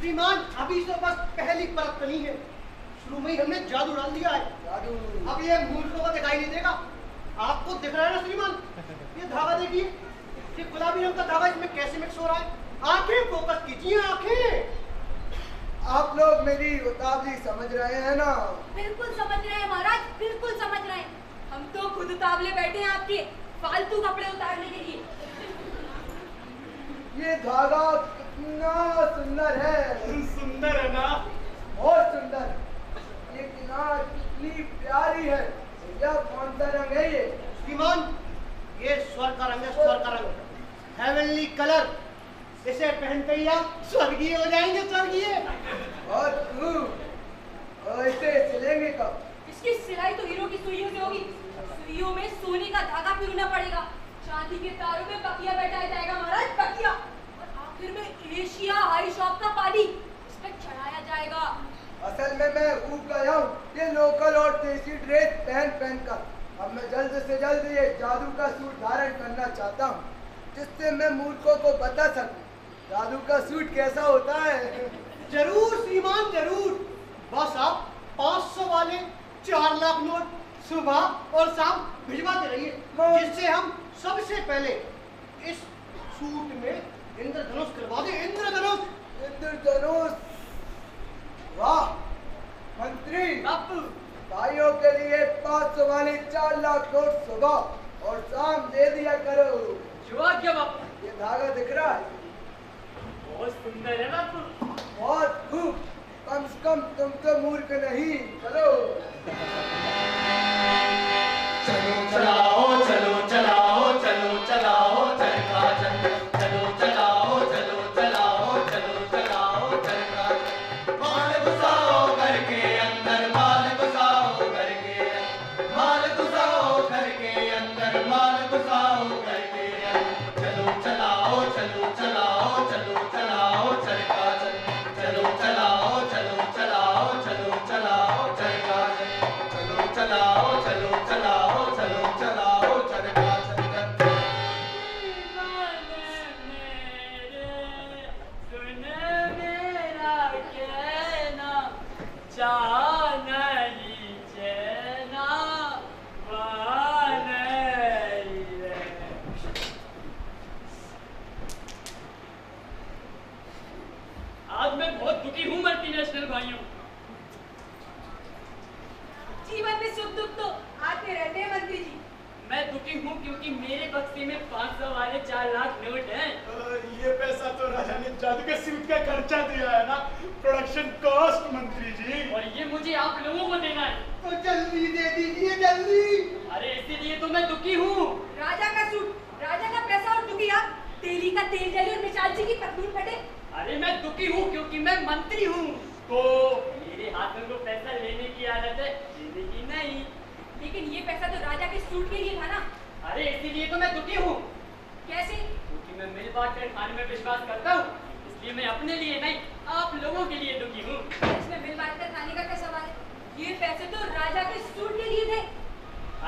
श्रीमान, अभी तो बस पहली परत बनी है, शुरू में ही हमने जादू डाल दिया है। अब ये मूर्खों को दिखाई नहीं देगा। आपको दिख रहा है ना श्रीमान, ये धागा देखिए, ये गुलाबी रंग का धागा इसमें कैसे मिक्स हो रहा है। आंखें फोकस कीजिए, आंखें। आप लोग मेरी उतावली समझ रहे हैं ना? बिल्कुल समझ रहे हैं महाराज, बिल्कुल समझ रहे हैं। हम तो खुद उतावले बैठे हैं आपके फालतू कपड़े उतारने के लिए। ये धागा कितना सुंदर है। सुंदर है ना? बहुत सुंदर। ये किनार कितनी प्यारी है। यह कौन सा रंग है ये? श्रीमान, ये स्वर्ग का रंग है, स्वर्ग का रंग, हेवनली कलर। इसे पहनते ही आप स्वर्गीय हो जाएंगे, स्वर्गीय। और तू इसे सिलेंगे कब? इसकी सिलाई तो हीरो की सुइयों से होगी। सुइयों में सोने का धागा पिरोना पड़ेगा, चांदी के तारों में बकिया बैठाया जाएगा महाराज, बकिया। और आखिर में एशिया हाई शॉप का पानी इस पे चढ़ाया जाएगा। असल में मैं ऊब गया हूँ ये लोकल और देसी ड्रेस पहन कर। अब मैं जल्द से जल्द ये जादू का सूट धारण करना चाहता हूँ, जिससे मैं मूर्खों को बता सकूं जादू का सूट कैसा होता है। जरूर श्रीमान, जरूर। बस आप 500 वाले 4 लाख नोट सुबह और शाम भिजवाते रहिए, जिससे हम सबसे पहले इस सूट में इंद्रधनुष करवा दें। इंद्रधनुष, इंद्रधनुष। वाह मंत्री, बापू, भाइयों के लिए 500 वाले 4 लाख नोट सुबह और शाम दे दिया करो। जो आ गया बापू। ये धागा दिख रहा है? बहुत सुंदर है बापू। बहुत खूब। कम से कम तुम तो मूर्ख नहीं। चलो चलो चलाओ, चलो चलाओ, चलो चलाओ चरखा चल, चलो चलाओ, चलो चलाओ, चलो चलाओ चरखा चल। अब मैं बहुत दुखी हूँ मल्टीनेशनल भाइयों। जीवन में सुख दुख तो आते रहते हैं मंत्री जी। मैं दुखी हूँ क्योंकि मेरे बक्से में 500 वाले 4 लाख नोट हैं। ये पैसा तो राजा ने जादू के सूट का खर्चा दिया है ना, प्रोडक्शन कॉस्ट मंत्री जी। और ये मुझे आप लोगों को देना है। तो जल्दी दे दीजिए जल्दी। अरे इसीलिए तो मैं दुखी हूँ। राजा का सूट, राजा का पैसा और दुखी आप। तेली का तेल जले और मिसाल जी की पत्नी फटे। अरे मैं दुखी हूँ क्योंकि मैं मंत्री हूँ, तो मेरे हाथों को पैसा लेने की आदत है, देने की नहीं। लेकिन ये पैसा तो राजा के सूट के लिए था ना। अरे इसीलिए तो मैं दुखी हूँ। कैसे? क्योंकि मैं मिल बांट कर खाने में विश्वास करता हूँ, इसलिए मैं अपने लिए नहीं आप लोगों के लिए दुखी हूँ। इसमें मिल बांट कर खाने का क्या सवाल है? ये पैसे तो राजा के सूट के लिए थे।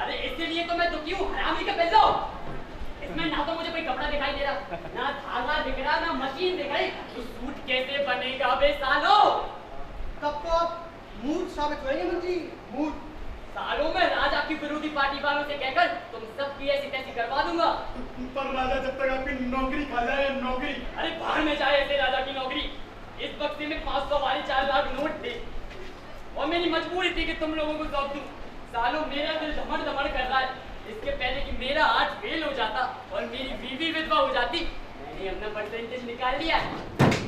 अरे इसीलिए तो मैं दुखी हूँ, हरामी का पिल्लो। इसमें ना तो मुझे कोई कपड़ा दिखाई दे रहा, ना धागा दिख रहा, ना मशीन दिख रही। तो सूट कैसे बनेगा बे सालो? तब तो आप मूर्ख साबित होंगे मंत्री, मूर्ख। सालों में राजा की विरोधी पार्टी वालों से कहकर तुम सबकी ऐसी तैसी करवा दूंगा। पर राजा जब तक आपकी नौकरी खा जाए, नौकरी। अरे बाहर में जाए ऐसे राजा की नौकरी। इस बक्से में 500 वाले 4 लाख नोट थे और मेरी मजबूरी थी कि तुम लोगों को सौंप दूं। सालों मेरा दिल धमड़ धमड़ कर रहा है। इसके पहले कि मेरा हाथ फेल हो जाता और मेरी बीवी विधवा हो जाती, मैंने अपना परसेंटेज निकाल लिया।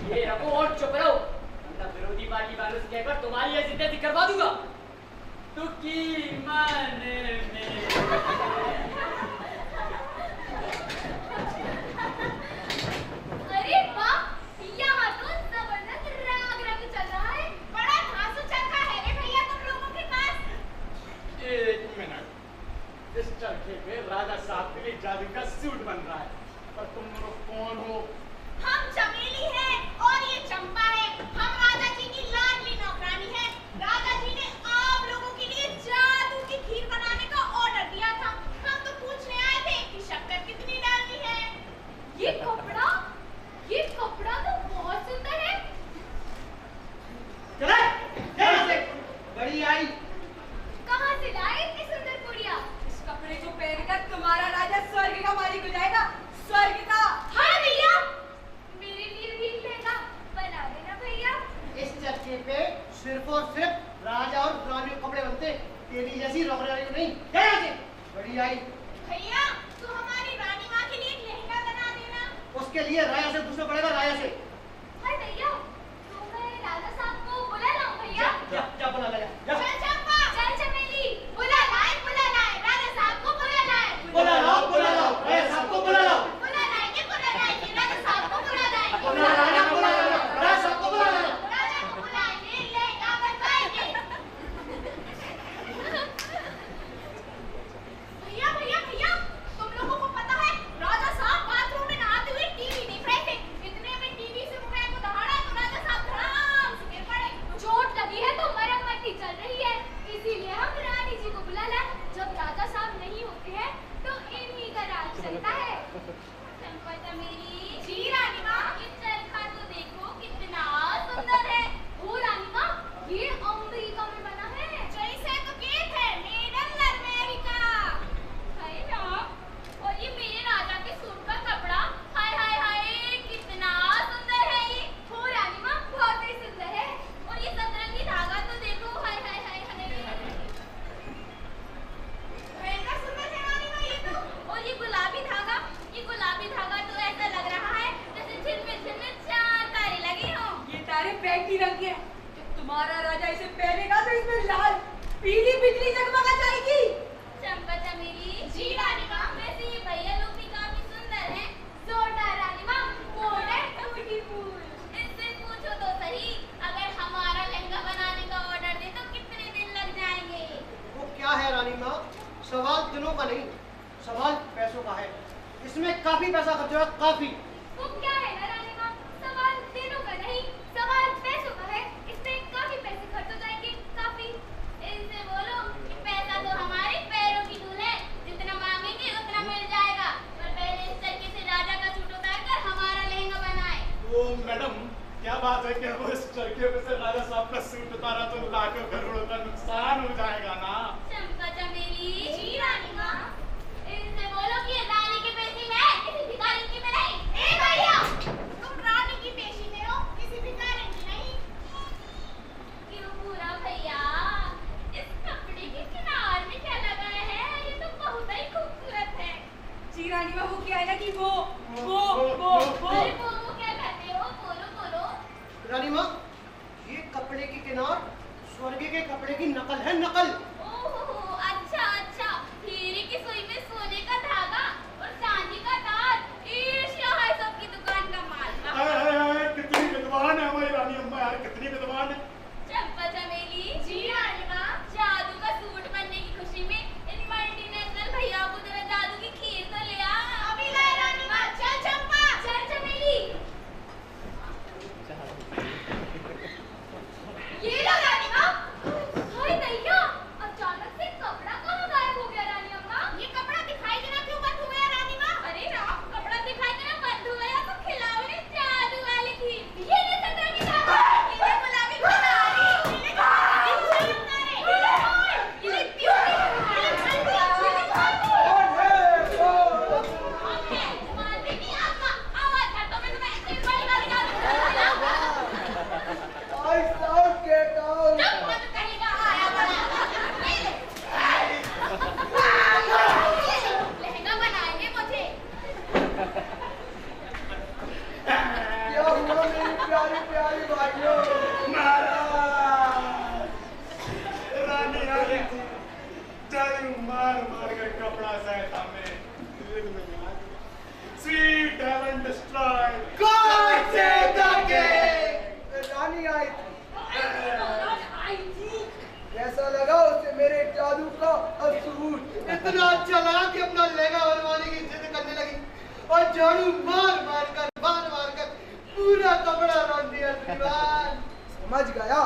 ये रखो और चुप रहो, वरना विरोधी पार्टी वालों से कहकर तुम्हारी ऐसी तैसी करवा दूंगा। दुखी मन में अरे वाह, यहाँ तो जबरदस्त राग रंग चल रहा है। बड़ा धांसू चरखा है रे भैया तुम लोगों के पास। एक मिनट, इस चरखे पे राजा साहब के लिए जादू का सूट बन रहा है, पर तुम लोग कौन हो? हम चमेली हैं और ये चंपा है। हम राजा जी की लाडली नौकरानी हैं। राजा जी ने आप लोगों के लिए जादू की खीर बनाने का ऑर्डर दिया था। हम तो पूछने आए थे कि शक्कर कितनी डालनी है। ये कपड़ा तो बहुत सुंदर है। चले, यहाँ से। बड़ी आई। कहाँ से लाए इतनी सुंदर गुड़िया? इस कपड़े को पहनकर तुम्हारा राजा स्वर्ग का मालिक हो जाएगा, स्वर्ग का। हाँ भैया, मेरे लिए भी लहंगा बना देना भैया। इस चरखे पे सिर्फ और सिर्फ राजा और रानी के कपड़े बनते, तेरी जैसी नौकरानी को नहीं। यहाँ से। बड़ी आई। भैया तू हमारी रानी माँ के लिए एक लहंगा बना देना। उसके लिए राजा से पूछना पड़ेगा, राजा से। हाय भैया, तो मैं राजा साहब को बुला लाऊं भैया? क्या बुला लाया? चल चंपा, चल चमेली, बुला लाए राजा साहब को बुला लाए। बुला लाओ, राजा साहब को बुला लाओ। बुला लाएंगे राजा साहब को बुला लाएंगे। बुला लाना, राजा साहब को बुला लाना। राजा को बुलाएंगे, लहंगा बनवाएंगे। भैया भैया भैया, तुम लोगों को पता है राजा साहब बाथरूम में नहाते हुए टीवी देख रहे थे। इतने में टीवी से मुंह को दहाड़ा तो राजा साहब धड़ाम से गिर पड़े। चोट लगी है तो मरम्मत चल रही है, इसीलिए हम रानी जी को बुला लाए। जब राजा साहब नहीं होते हैं तो इन्हीं का राज चलता है। चंपा चमेली। जी रानी माँ, ये चरखा तो देखो कितना सुंदर है। ओ रानी माँ, ये अमेरिका में बना है। जैसे तो केक है, मेड इन अमेरिका। हाय ना, और ये मेरे राजा के सूट का कपड़ा, हाय हाय हाय कितना सुंदर है ये। हो रानी माँ, बहुत ही सुंदर है। और ये सतरंगी धागा तो देखो, हाय हाय हाय हाय। भयंकर सुंदर है रानी माँ ये तो। और ये गुलाबी धागा तो ऐसा लग रहा है जैसे झिलमिल चार तारे लगे हों। ये तारे बैंगनी रंग के हैं। जब तुम्हारा राजा इसे पहनेगा तो इसमें लाल पीली बिजली जगमगा जाएगी। चंपा चमेली। जी रानी माँ। वैसे ये भैया लोग भी काफी सुंदर हैं। जोरदार रानी माँ, बोल्ड है ब्यूटीफुल। इससे पूछो तो सही, अगर हमारा लहंगा बनाने का ऑर्डर दे तो कितने दिन लग जाएंगे? वो क्या है रानी माँ, सवाल दिनों का नहीं, सवाल पैसों का है। इसमें काफी पैसा खर्च होगा, काफी। वो क्या है ना रानी माँ, सवाल दिनों का नहीं, सवाल पैसों का है। इसमें काफी पैसे खर्च हो जाएंगे, काफी। इनसे बोलो कि पैसा तो हमारे पैरों की धूल है, जितना मांगेंगे उतना मिल जाएगा। पर पहले इस चरखे से राजा का सूट उतारकर हमारा लहंगा बनाए। ओ मैडम, क्या बात है कि वो इस चरखे पे से राजा साहब का सूट उतारा तो लाखों करोड़ों का नुकसान हो जाएगा ना। चंपा चमेली। जी रानी माँ। इनसे बोलो कि ये रानी की पेशी में है, किसी भिखारी की में नहीं। ए भैया, तुम रानी की पेशी में हो, किसी भिखारी की नहीं। प्यारी प्यारी भाइयों, महाराज रानी आ गई थी, जादू मार मार कर कपड़ा सहता में sweet heaven destroy God save the king. रानी आई थी, महाराज आई थी। कैसा लगा उसे मेरे जादू का असूल? इतना अच्छा लगा कि अपना लहंगा बनवाने की जिद करने लगी और झाड़ू मार मार कर पूरा कपड़ा रौंद दिया श्रीमान। समझ गया,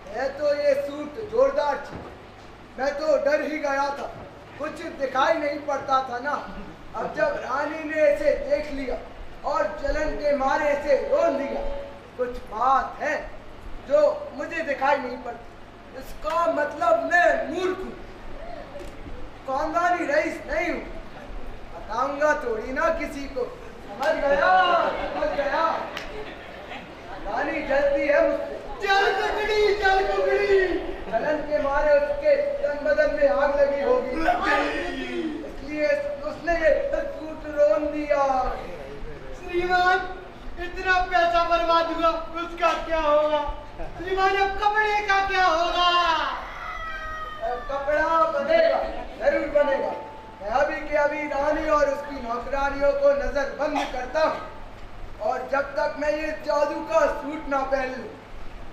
है तो ये सूट जोरदार थी। मैं तो डर ही गया था, कुछ दिखाई नहीं पड़ता था ना। अब जब रानी ने इसे देख लिया और जलन के मारे इसे रोन दिया, कुछ बात है जो मुझे दिखाई नहीं पड़ती। इसका मतलब मैं मूर्ख हूँ, खानदानी रईस नहीं हूँ। बताऊंगा थोड़ी ना किसी को। समझ गया, समझ गया। रानी जलती है मुझसे, जल कुकड़ी जलन के मारे उसके तन बदन में आग लगी होगी, इसलिए उसने ये सूट रोन दिया। श्रीमान इतना पैसा बर्बाद हुआ, उसका क्या होगा? श्रीमान अब कपड़े का क्या होगा? कपड़ा बनेगा, जरूर बनेगा। मैं अभी के अभी रानी और उसकी नौकरानियों को नजरबंद करता हूँ और जब तक मैं ये जादू का सूट ना पहन लूं,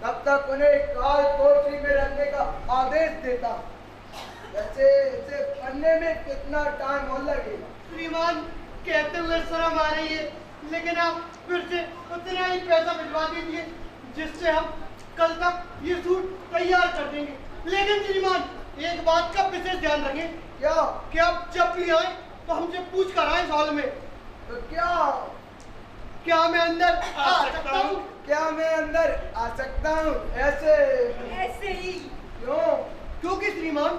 तब तक उन्हें काल कोठरी में रखने का आदेश देता हूँ। वैसे इसे पढ़ने में कितना टाइम और लगेगा? श्रीमान कहते हुए शर्म आ रही है, लेकिन आप फिर से उतना ही पैसा भिजवा दीजिए जिससे हम कल तक ये सूट तैयार कर देंगे। लेकिन श्रीमान एक बात का विशेष ध्यान रखें, क्या? कि आप जब भी आए तो हमसे पूछ कर आए हॉल में। तो क्या मैं अंदर आ सकता हूँ? क्या मैं अंदर आ सकता हूँ? ऐसे ही। क्यों? क्योंकि श्रीमान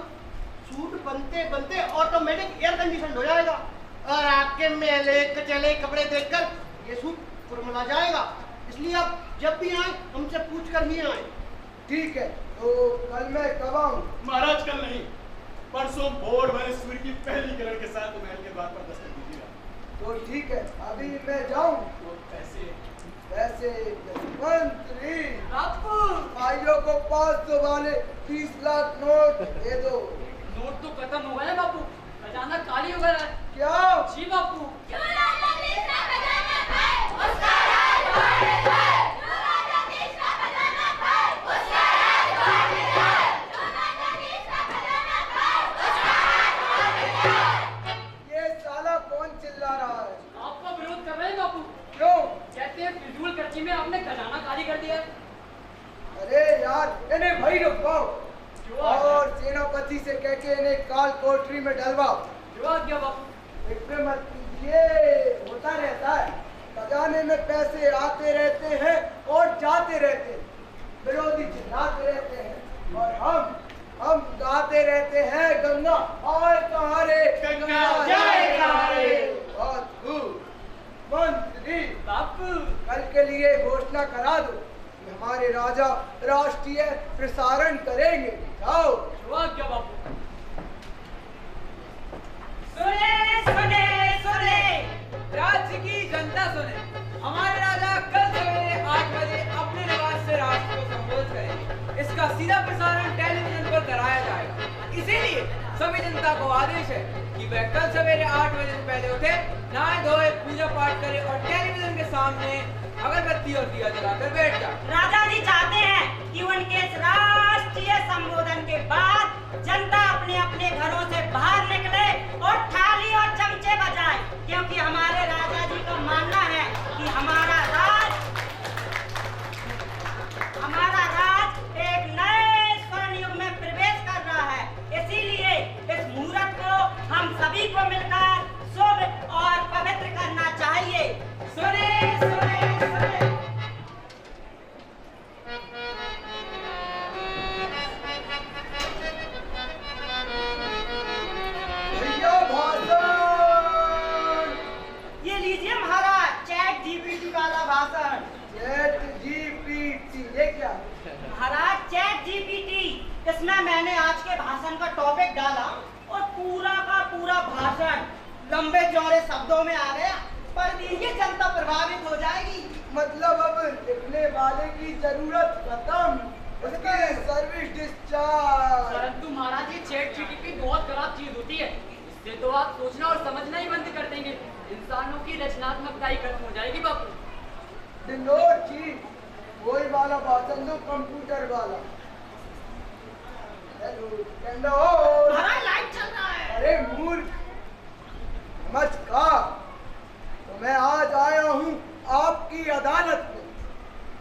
सूट बनते बनते ऑटोमेटिक एयर कंडीशन हो जाएगा और आपके मैले कचले कपड़े देखकर ये सूट फुरमला जाएगा। इसलिए आप जब भी आए हमसे पूछ कर ही आए। ठीक है, तो कल मैं कब आऊँ? महाराज कल नहीं, परसों भोर वाले सूर्य की पहली किरण के साथ महल के द्वार पर दस्तक दीजिएगा। तो ठीक है, अभी मैं जाऊँ? वो पैसे मंत्री बापू, भाइयों को 500 वाले 30 लाख नोट दे दो। नोट तो खत्म हो गए हैं बापू, खजाना खाली हो गया है। क्या? जी बापू। ये साला कौन चिल्ला रहा है? आपका विरोध कर रहे हैं बापू, क्यों? कहते हैं फिजूल खर्ची में आपने खजाना खाली कर दिया है। अरे यार, इन्हें भाई रुकवाओ और सेनापति से कह के इन्हें काल कोठरी में डलवाओ। जो आ गया बापू। फिक्र मत कीजिए, होता रहता है। खजाने में पैसे आते रहते हैं और जाते रहते हैं, विरोधी चिल्लाते रहते हैं और हम गाते रहते हैं, गंगा और कहाँ रे, गंगा जाए कहाँ रे। बहुत खूब। मंत्री बापू, कल के लिए घोषणा करा दो कि हमारे राजा राष्ट्रीय प्रसारण करेंगे। जाओ। जो आ गया बापू। सुने राज्य की जनता सुने, हमारे राजा कल सवेरे 8 बजे अपने निवास से राष्ट्र को संबोधित करेंगे। इसका सीधा प्रसारण टेलीविजन पर कराया जाएगा। इसीलिए सभी जनता को आदेश है कि वह कल सवेरे 8 बजे से पहले उठे, नहाए धोए, पूजा पाठ करे और टेलीविजन के सामने अगरबत्ती और दिया जलाकर बैठ जाए। राजा जी चाहते हैं कि उनके इस राष्ट्रीय संबोधन के बाद जनता अपने अपने घरों से बाहर निकले और थाली और चमचे बजाए, क्योंकि हमारे राजा जी का मानना है कि हमारा राज एक नए स्वर्ण युग में प्रवेश कर रहा है। इसीलिए इस मुहूर्त को हम सभी को मिलकर शुभ और पवित्र करना चाहिए। सुने भैया भाषण। ये लीजिए महाराज, चैट जीपीटी वाला भाषण। चैट जीपीटी, ये क्या है? महाराज चैट जीपीटी, इसमें मैंने आज के भाषण का टॉपिक डाला और पूरा का पूरा भाषण लंबे चौड़े शब्दों में आ गया। पढ़ लीजिए, जनता प्रभावित हो जाएगी। मतलब अब लिखने करने वाले की जरूरत खत्म, उसकी सर्विस डिस्चार्ज। परंतु महाराज, ये चैट जीटीपी बहुत खराब चीज होती है। इससे तो आप सोचना और समझना ही बंद कर देंगे। इंसानों की रचनात्मकता ही खत्म हो जाएगी बापू। डिनोर जी, वही वाला भाषण दो, कंप्यूटर वाला। हेलो डिनोर। महाराज लाइट चल रहा है। अरे मूर्ख, नमस्कार। तो मैं आज आया हूँ आपकी अदालत में,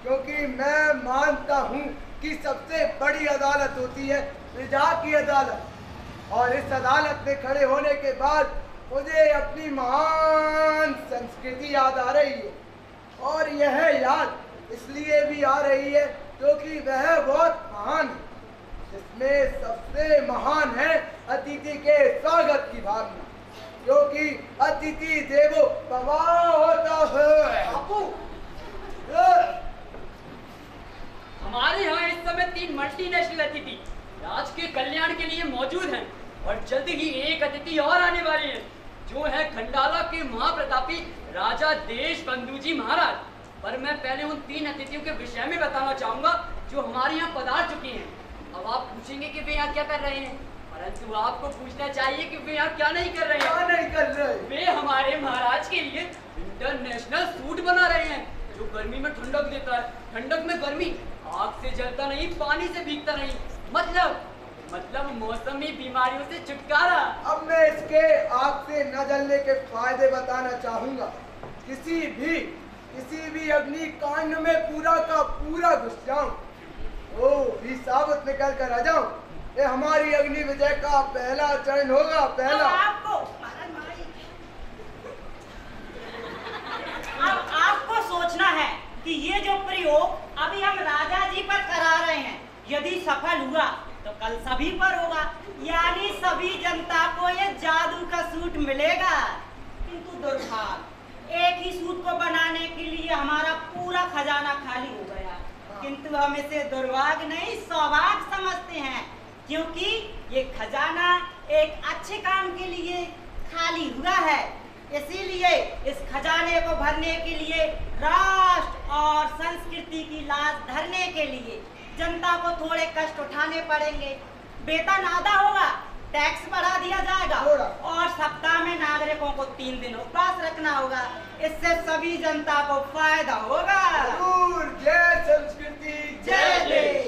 क्योंकि मैं मानता हूँ कि सबसे बड़ी अदालत होती है प्रजा की अदालत। और इस अदालत में खड़े होने के बाद मुझे अपनी महान संस्कृति याद आ रही है। और यह याद इसलिए भी आ रही है क्योंकि वह बहुत महान है। इसमें सबसे महान है अतिथि के स्वागत की भावना, क्योंकि अतिथि देवो भव होता है। हमारे यहाँ इस समय 3 मल्टीनेशनल अतिथि राज के कल्याण के लिए मौजूद हैं और जल्द ही एक अतिथि और आने वाले हैं, जो है खंडाला के महाप्रतापी राजा देशबंधु जी महाराज। पर मैं पहले उन 3 अतिथियों के विषय में बताना चाहूंगा जो हमारे यहाँ पधार चुके हैं। अब आप पूछेंगे कि वे यहाँ क्या कर रहे हैं, परंतु आपको पूछना चाहिए कि वे यहाँ क्या नहीं कर रहे हैं। क्या नहीं कर रहे? वे हमारे महाराज के लिए इंटरनेशनल सूट बना रहे हैं, जो गर्मी में ठंडक देता है, ठंडक में गर्मी, आग से जलता नहीं, पानी से भीगता नहीं, मतलब मौसमी बीमारियों से छुटकारा। अब मैं इसके आग से न जलने के फायदे बताना चाहूंगा। किसी भी अग्निकांड में पूरा का पूरा घुस जाऊं, वो भी साबुत निकल कर आ जाऊं। ये हमारी अग्नि विजय का पहला चरण होगा। पहला अब आपको सोचना है कि ये जो प्रयोग अभी हम राजा जी पर करा रहे हैं, यदि सफल हुआ तो कल सभी पर होगा, यानी सभी जनता को ये जादू का सूट मिलेगा। किंतु दुर्भाग्य, एक ही सूट को बनाने के लिए हमारा पूरा खजाना खाली हो गया। किंतु हम इसे दुर्भाग्य नहीं, सौभाग्य समझते हैं, क्योंकि ये खजाना एक अच्छे काम के लिए खाली हुआ है। इसीलिए इस खजाने को भरने के लिए राष्ट्र और संस्कृति की लाज धरने के लिए जनता को थोड़े कष्ट उठाने पड़ेंगे। वेतन आधा होगा, टैक्स बढ़ा दिया जाएगा और सप्ताह में नागरिकों को 3 दिन उपवास रखना होगा। इससे सभी जनता को फायदा होगा। जय संस्कृति, जय देश।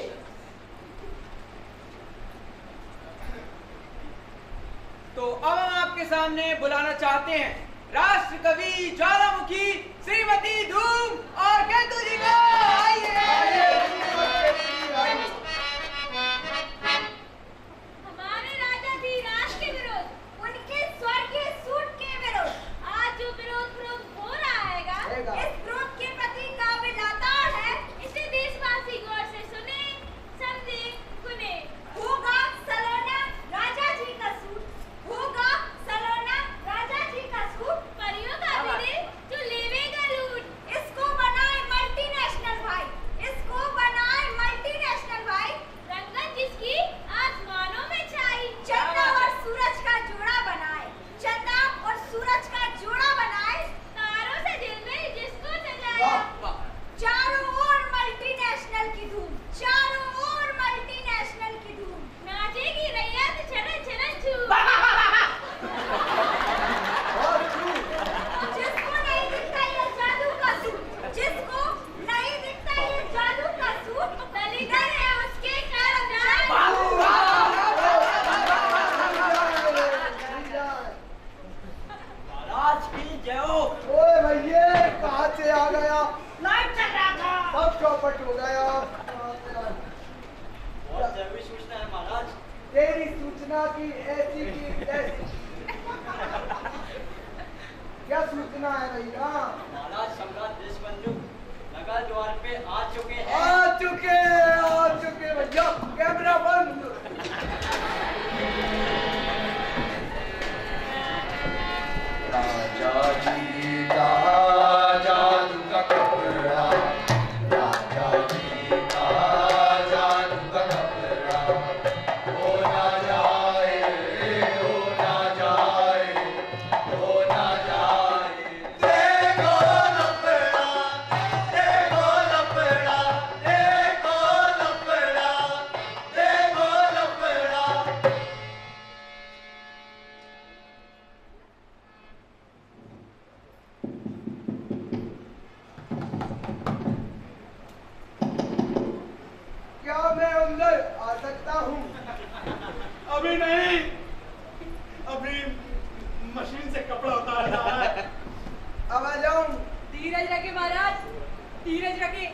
तो अब हम आपके सामने बुलाना चाहते हैं राष्ट्र कवि ज्वालामुखी श्रीमती धूम और केतु जी को। हमारे राजा धी राष्ट्र के विरोध, उनके स्वर्गीय सूट के विरोध आज जो विरोध हो रहा है, इस विरोध के प्रति काव्य लातार है। इसे देशवासी गौर से सुने, समझे, गुने। होगा सलोना राजा जी का सूट, होगा सलोना राजा जी का सूट, परियों का विनय जो लेवेगा लूट। इसको बनाए मल्टीनेशनल भाई, इसको बनाए मल्टीनेशनल भाई। रंगत जिसकी आसमानों में छाई, चंदा और सूरज का जोड़ा बनाए, चंदा और सूरज का जोड़ा बनाए। तारों से दिल में जिसको सजाया, चारों ओर मल्टीनेशनल की धूम, चारों ओर मल्टीनेशनल की धूम। नाचेगी रैयत छनन छनन झूम। जिसको नहीं दिखता ये जादू का सूट, जिसको नहीं दिखता ये जादू का सूट, दलीदर है उसके कर्मचारी। महाराज की जय हो। ओए भैया, कहाँ से आ गया? लाइट चल रहा था। सब चौपट हो गया। बहुत जरूरी सूचना है महाराज। तेरी सूचना की ऐसी की तैसी। क्या सूचना है भैया? महाराज सम्राट देशबंधु नगर द्वार पे आ चुके हैं। आ चुके भैया। कैमरा बंद। राजा जी का जादू का कपड़ा, राजा जी का जादू का कपड़ा, हो ना जाए, हो ना जाए, हो ना जाए। देखो लपड़ा, देखो लपड़ा, अभी नहीं, अभी मशीन से कपड़ा उतार रहा है। अब आ जाऊं? धीरज रखे महाराज, धीरज रखे।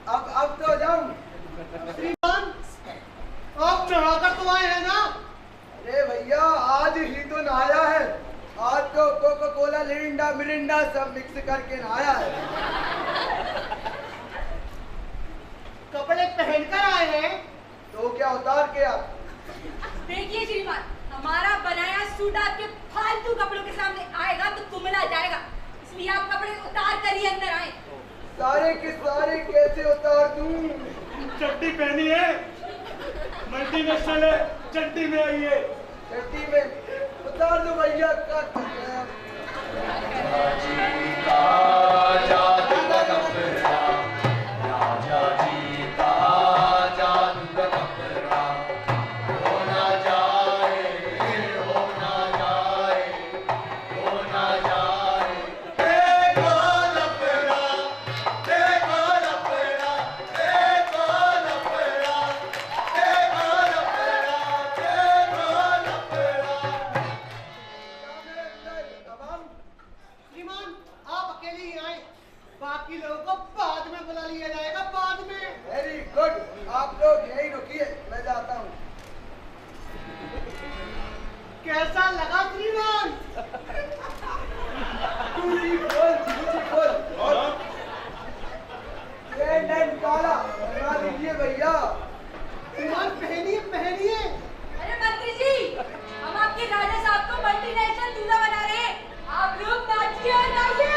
अब तो जाऊं? श्रीमान आप नहाकर तो आए हैं ना? अरे भैया आज ही तो नहाया है। आज तो कोका कोला लिरिंडा मिरिंडा सब मिक्स करके नहाया है। कपड़े पहनकर आए हैं तो क्या उतार के आ? देखिए श्रीमान, हमारा बनाया सूट आपके फालतू कपड़ों के सामने आएगा तो कुमला जाएगा, इसलिए आप कपड़े उतार कर ही अंदर आए। सारे के सारे कैसे उतार दूं? चड्डी पहनी है, मल्टीनेशनल है, चड्डी में आई है। चड्डी में उतार दो भैया। श्रीमान आप अकेले ही आए, बाकी लोगों को बाद में बुला लिया जाएगा, बाद में। वेरी गुड, आप लोग यही रुकिए, मैं जाता हूँ। कैसा लगा श्रीमान? ग्रैंड एंड काला बना दीजिए भैया। श्रीमान पहनिए पहनिए। अरे मंत्री जी, हम आपके राजा साहब को मल्टीनेशनल दूल्हा बना रहे हैं, आप लोग नाचिए और गाइए।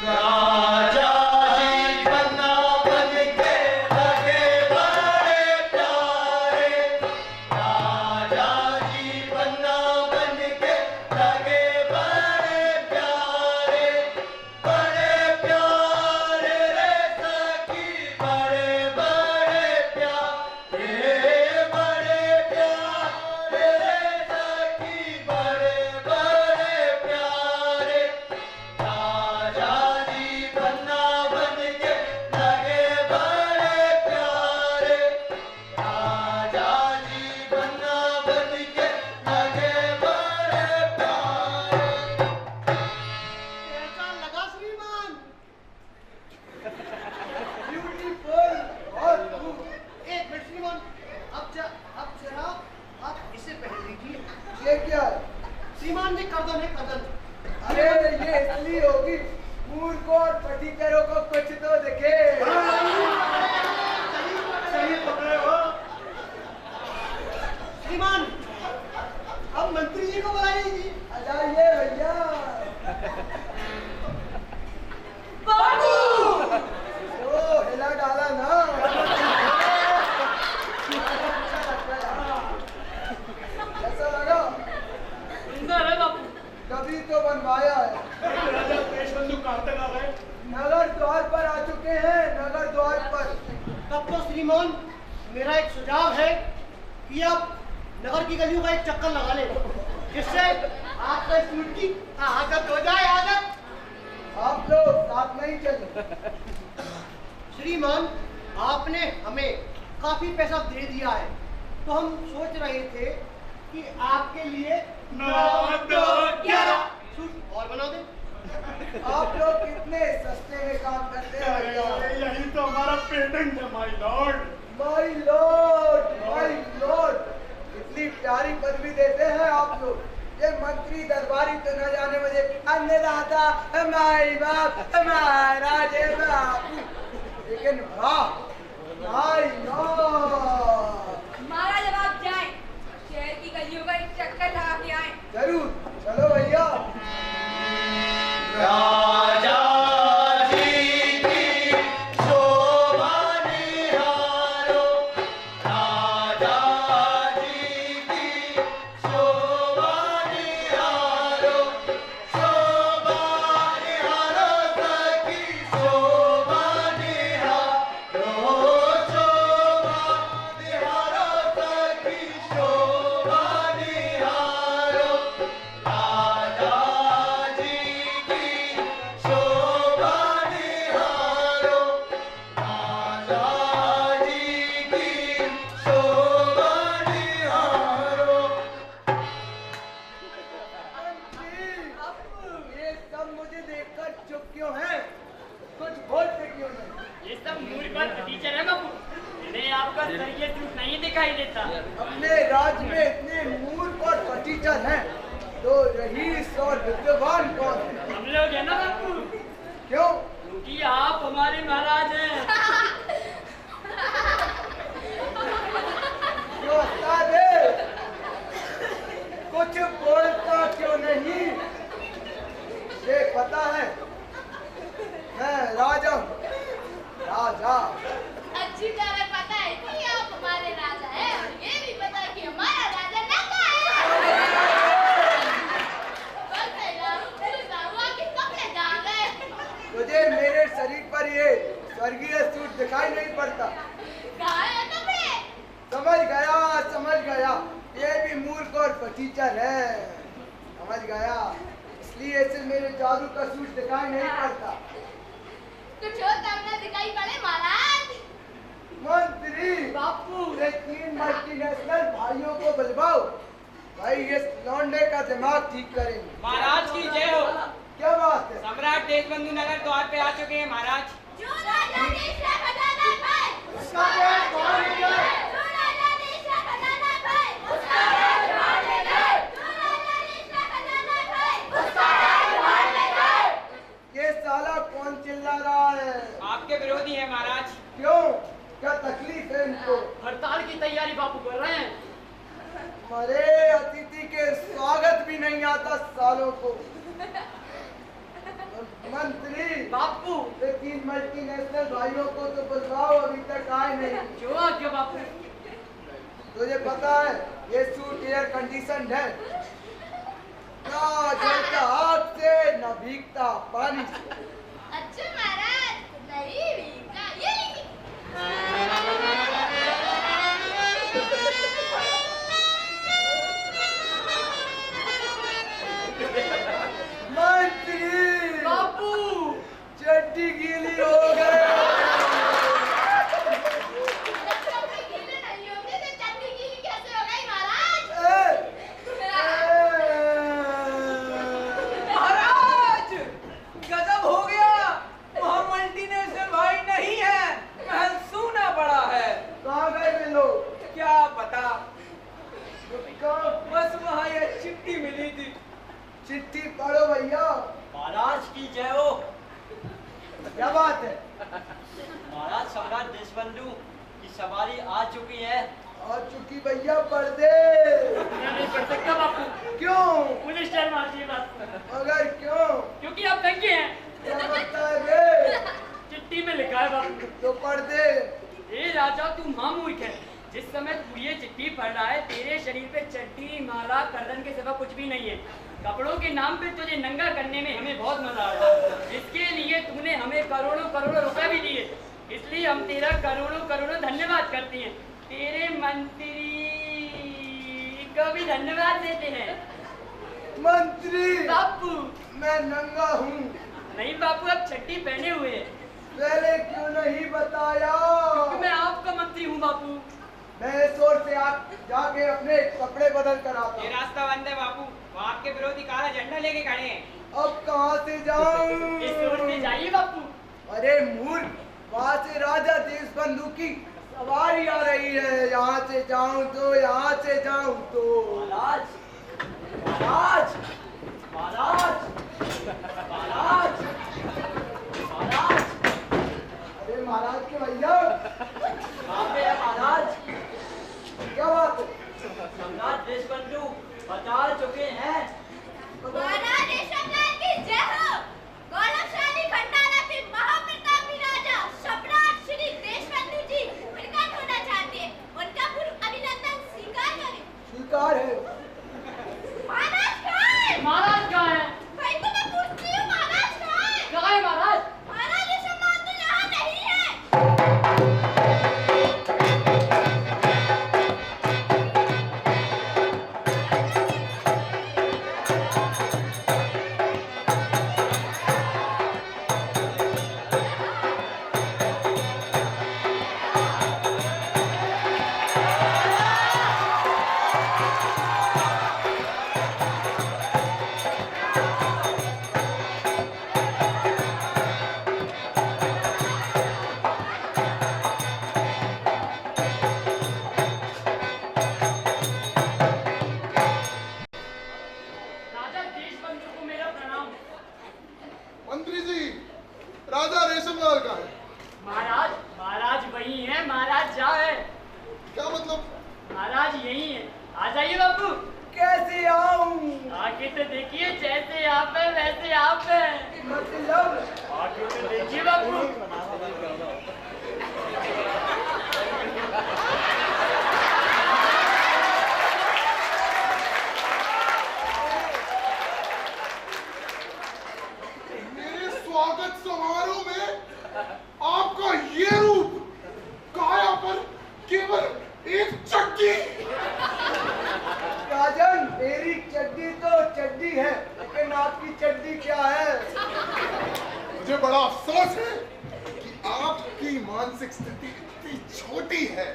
राजा जी बना बन के लगे बड़े प्यारे, राजा जी बना बन के लगे बड़े प्यारे रे सखी, बड़े बड़े प्यारे रे सखी, बड़े बड़े प्यारे। राजा जी बन्ना बन के लगे बड़े प्यारे, राजा जी बन्ना बन के लगे बड़े प्यारे। कैसा लगा श्रीमान? ब्यूटीफुल और खूब। एक मिनट श्रीमान, अब जरा आप इसे पहन लीजिए। ये क्या है? श्रीमान जी कर्दन है, कर्दन। अरे ये इसलिए होगी, मूर्खों और पटीकरों को कुछ तो दिखे। सही पकड़े हो। श्रीमान अब मंत्री जी को बुलाइए। आ जाइए भैया। बाबू, ओ हिला डाला ना। कैसा लगा? सुंदर है बाबू। कभी तो बनवाया है। राजा देशबंधु कहाँ तक आ गए? नगर द्वार पर आ चुके हैं, नगर द्वार पर। तब तो श्रीमान मेरा एक सुझाव है कि आप नगर की गलियों का एक चक्कर लगा लें, जिससे आपका इस सूट की आदत हो जाए, आदत। आप लोग साथ में ही चलो। श्रीमान आपने हमें काफी पैसा दे दिया है, तो हम सोच रहे थे कि आपके लिए 9, 10, 11 सूट और बना दें। आप लोग कितने सस्ते में काम करते हैं भैया। यही तो हमारा पेटेंट है my Lord. My Lord, my Lord, इतनी प्यारी पदवी देते हैं आप लोग। ये मंत्री दरबारी तो न जाने मुझे अन्नदाता, हमारी बाप, हमारा जे बापू, लेकिन वाह, माय लॉर्ड। हमारा जब आप जाएं, शहर की गलियों का एक चक्कर लगा के आए। जरूर, चलो भैया। राजा जी की शोभा निहारो, राजा जी की शोभा निहारो, शोभा निहारो सखी, शोभा निहारो, शोभा निहारो सखी, शोभा निहारो। राजा जी की ये सब मूर्ख और टीचर है बापू। इन्हें आपका स्वर्गीय सूट नहीं दिखाई देता। अपने राज्य में इतने मूर्ख और फटीचर हैं, तो रईस और विद्वान कौन है? हम लोग है ना बापू। क्यों? क्योंकि आप हमारे महाराज हैं। क्यों उस्ताद है? कुछ बोलता क्यों नहीं? ये पता है मैं राजा हूँ, राजा। अच्छी तरह पता है कि आप हमारे राजा हैं और ये भी पता है कि हमारा राजा नंगा है। बस है यार, तेरे साहुआ के कपड़े दाग गए। तुझे मेरे शरीर पर ये स्वर्गीय सूट दिखाई नहीं पड़ता? कहाँ है कपड़े? समझ गया, ये भी मूर्ख और फटीचर है। समझ गया, इसलिए इसे मेरे जादू का सूट दिखाई नहीं पड़ता। कुछ और काम न दिखाई पड़े महाराज। मंत्री बापू। ये 3 मल्टीनेशनल भाइयों को बुलवाओ, भाई ये लौंडे का दिमाग ठीक करेंगे। महाराज की जय हो। क्या बात है? सम्राट देशबंधु नगर द्वार पे आ चुके हैं महाराज। जो राजा देश का खजाना पाए, उसका पेट फाड़ ले जाए। जो राजा देश का खजाना पाए, उसका पेट फाड़ ले जाए। जो राजा देश का खजाना पाए, उसका पेट फाड़ ले जाए। ये साला कौन चिल्ला रहा है? आपके विरोधी हैं महाराज। क्यों? क्या तकलीफ है इनको? हड़ताल की तैयारी बापू कर रहे हैं। अरे अतिथि के स्वागत भी नहीं आता सालों को। मंत्री बापू। ये 3 मल्टीनेशनल भाइयों को तो बुलवाओ, अभी तक आए नहीं। जो आज्ञा बापू। तुझे पता है ये सूट एयर कंडीशन है, ना जलता आग से न भीगता पानी से। अच्छा महाराज, नहीं भीगा, ये लीजिए। मंत्री बापू। चड्डी गीली हो गए। कपड़े गीले नहीं होंगे तो चटनी गीली कैसे हो गई महाराज? महाराज गजब हो गया। वहाँ मल्टीनेशनल भाई नहीं है, महल सूना पड़ा है। कहाँ गए वे लोग? क्या पता, कहाँ? बस वहाँ ये चिट्ठी मिली थी। चिट्ठी पढ़ो भैया। महाराज की जय हो। क्या बात है? महाराज सम्राट देशबंधु की सवारी आ चुकी है। आ चुकी भैया, पढ़ दे। मैं नहीं पढ़ सकता बापू। क्यों? मुझे शर्म आती है बापू। मगर क्यों? क्योंकि आप दंगे हैं। क्या बता रे? चिट्ठी में लिखा है बापू। तो पढ़ दे। ए राजा, तू महामूर्ख है। जिस समय तू ये चिट्ठी पढ़ रहा है, तेरे शरीर पे चड्डी, माला, करदन के सिवा कुछ भी नहीं है। कपड़ों के नाम पे तुझे नंगा करने में हमें बहुत मजा आया। इसके लिए तूने हमें करोड़ों करोड़ों रुपए भी दिए, इसलिए हम तेरा करोड़ों करोड़ों धन्यवाद करते हैं। तेरे मंत्री को भी धन्यवाद देते हैं। मंत्री बापू। मैं नंगा हूँ। नहीं बापू, अब चड्डी पहने हुए हैं। पहले क्यों नहीं बताया? क्योंकि मैं आपका मंत्री हूँ बापू। मैं इस ओर से आप जाके अपने कपड़े बदल कर आता ये हूँ। रास्ता बंद है बापू, वो आपके विरोधी काला झंडा लेके खड़े हैं। अब कहाँ से जाऊँ? इस ओर से जाइए बापू। अरे मूर्ख, वहाँ से राजा देशबंधु की सवारी आ रही है। यहाँ से जाऊँ तो, यहाँ से जाऊँ तो। महाराज, महाराज, महाराज, महाराज, महाराज। अरे महाराज के भैया, कहाँ पे है महाराज? क्या बात है? सम्राट देशबंधु बता चुके हैं। महाराज ऋषभलाल की जय हो। गौरवशाली खंडाला के महाप्रतापी राजा सम्राट श्री देशबंधु जी प्रकट होना चाहते हैं। उनका पूर्व अभिनंदन स्वीकार करें। स्वीकार है। महाराज कहाँ है? महाराज कहाँ है? भाई तो मैं पूछती हूँ, महाराज कहाँ है। मतलब ऑटो तो देखिए बाबू। मेरे स्वागत समारोह में आपका ये रूप, काया पर केवल एक चड्डी। राजन, मेरी चड्डी तो चड्डी है, लेकिन आपकी चड्डी क्या है? मुझे बड़ा अफसोस है कि आपकी मानसिक स्थिति इतनी छोटी है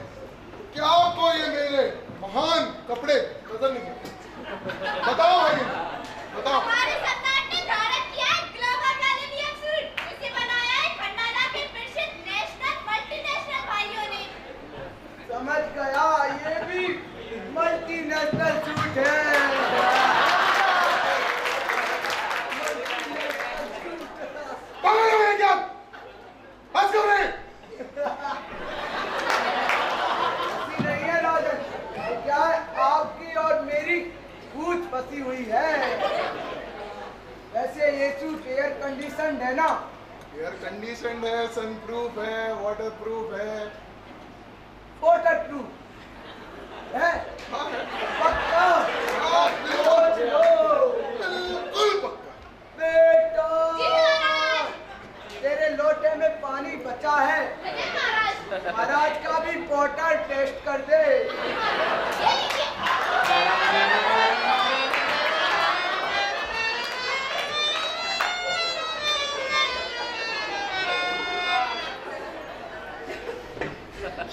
कि आपको ये मेरे महान कपड़े नजर नहीं आते। बताओ भाई, बताओ। हमारे सरकार ने धारण किया है ग्लोबल वैलेंटियर सूट। इसे बनाया है खंडाला के प्रसिद्ध नेशनल मल्टीनेशनल भाइयों ने। समझ गया, ये भी मल्टीनेशनल सूट है। पागल हो गए क्या? बस क्यों नहीं? ऐसी नहीं है राजन, क्या है, आपकी और मेरी भूत फंसी हुई है। वैसे ये सूट एयर कंडीशनड है ना? एयर कंडीशनड है, सन प्रूफ है, वाटर प्रूफ है। वाटर प्रूफ है? पक्का? सोच लो। बिल्कुल पक्का। बेटा, जी महाराज। तेरे लोटे में पानी बचा है, अजय महाराज। महाराज का भी वाटर टेस्ट कर दे। ये लीजिए।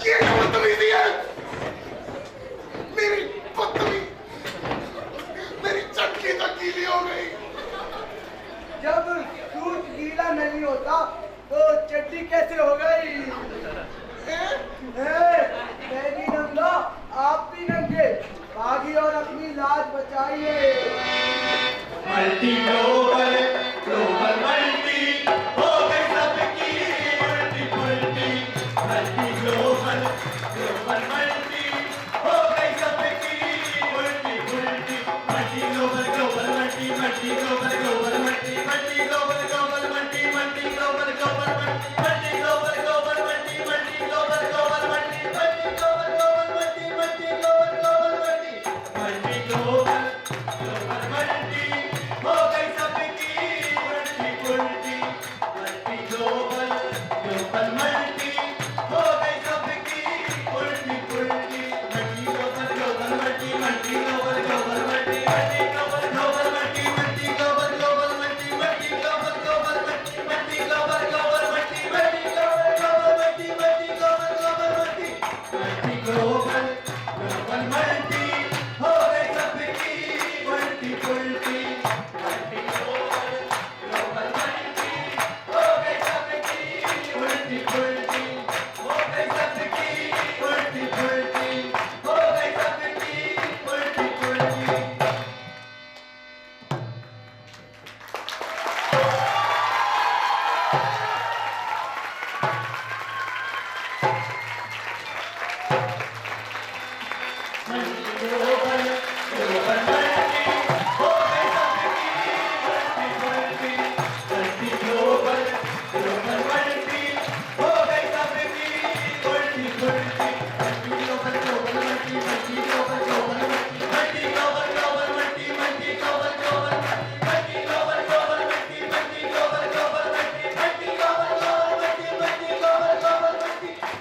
ये बदतमीजी है। मेरी बदतमीजी, मेरी चटकी तक गीली हो गई। जब सूट गीला नहीं होता तो चड्डी कैसे हो गई? मैं भी नंगा, आप भी नंगे, भागी और अपनी लाज बचाइए। Multi global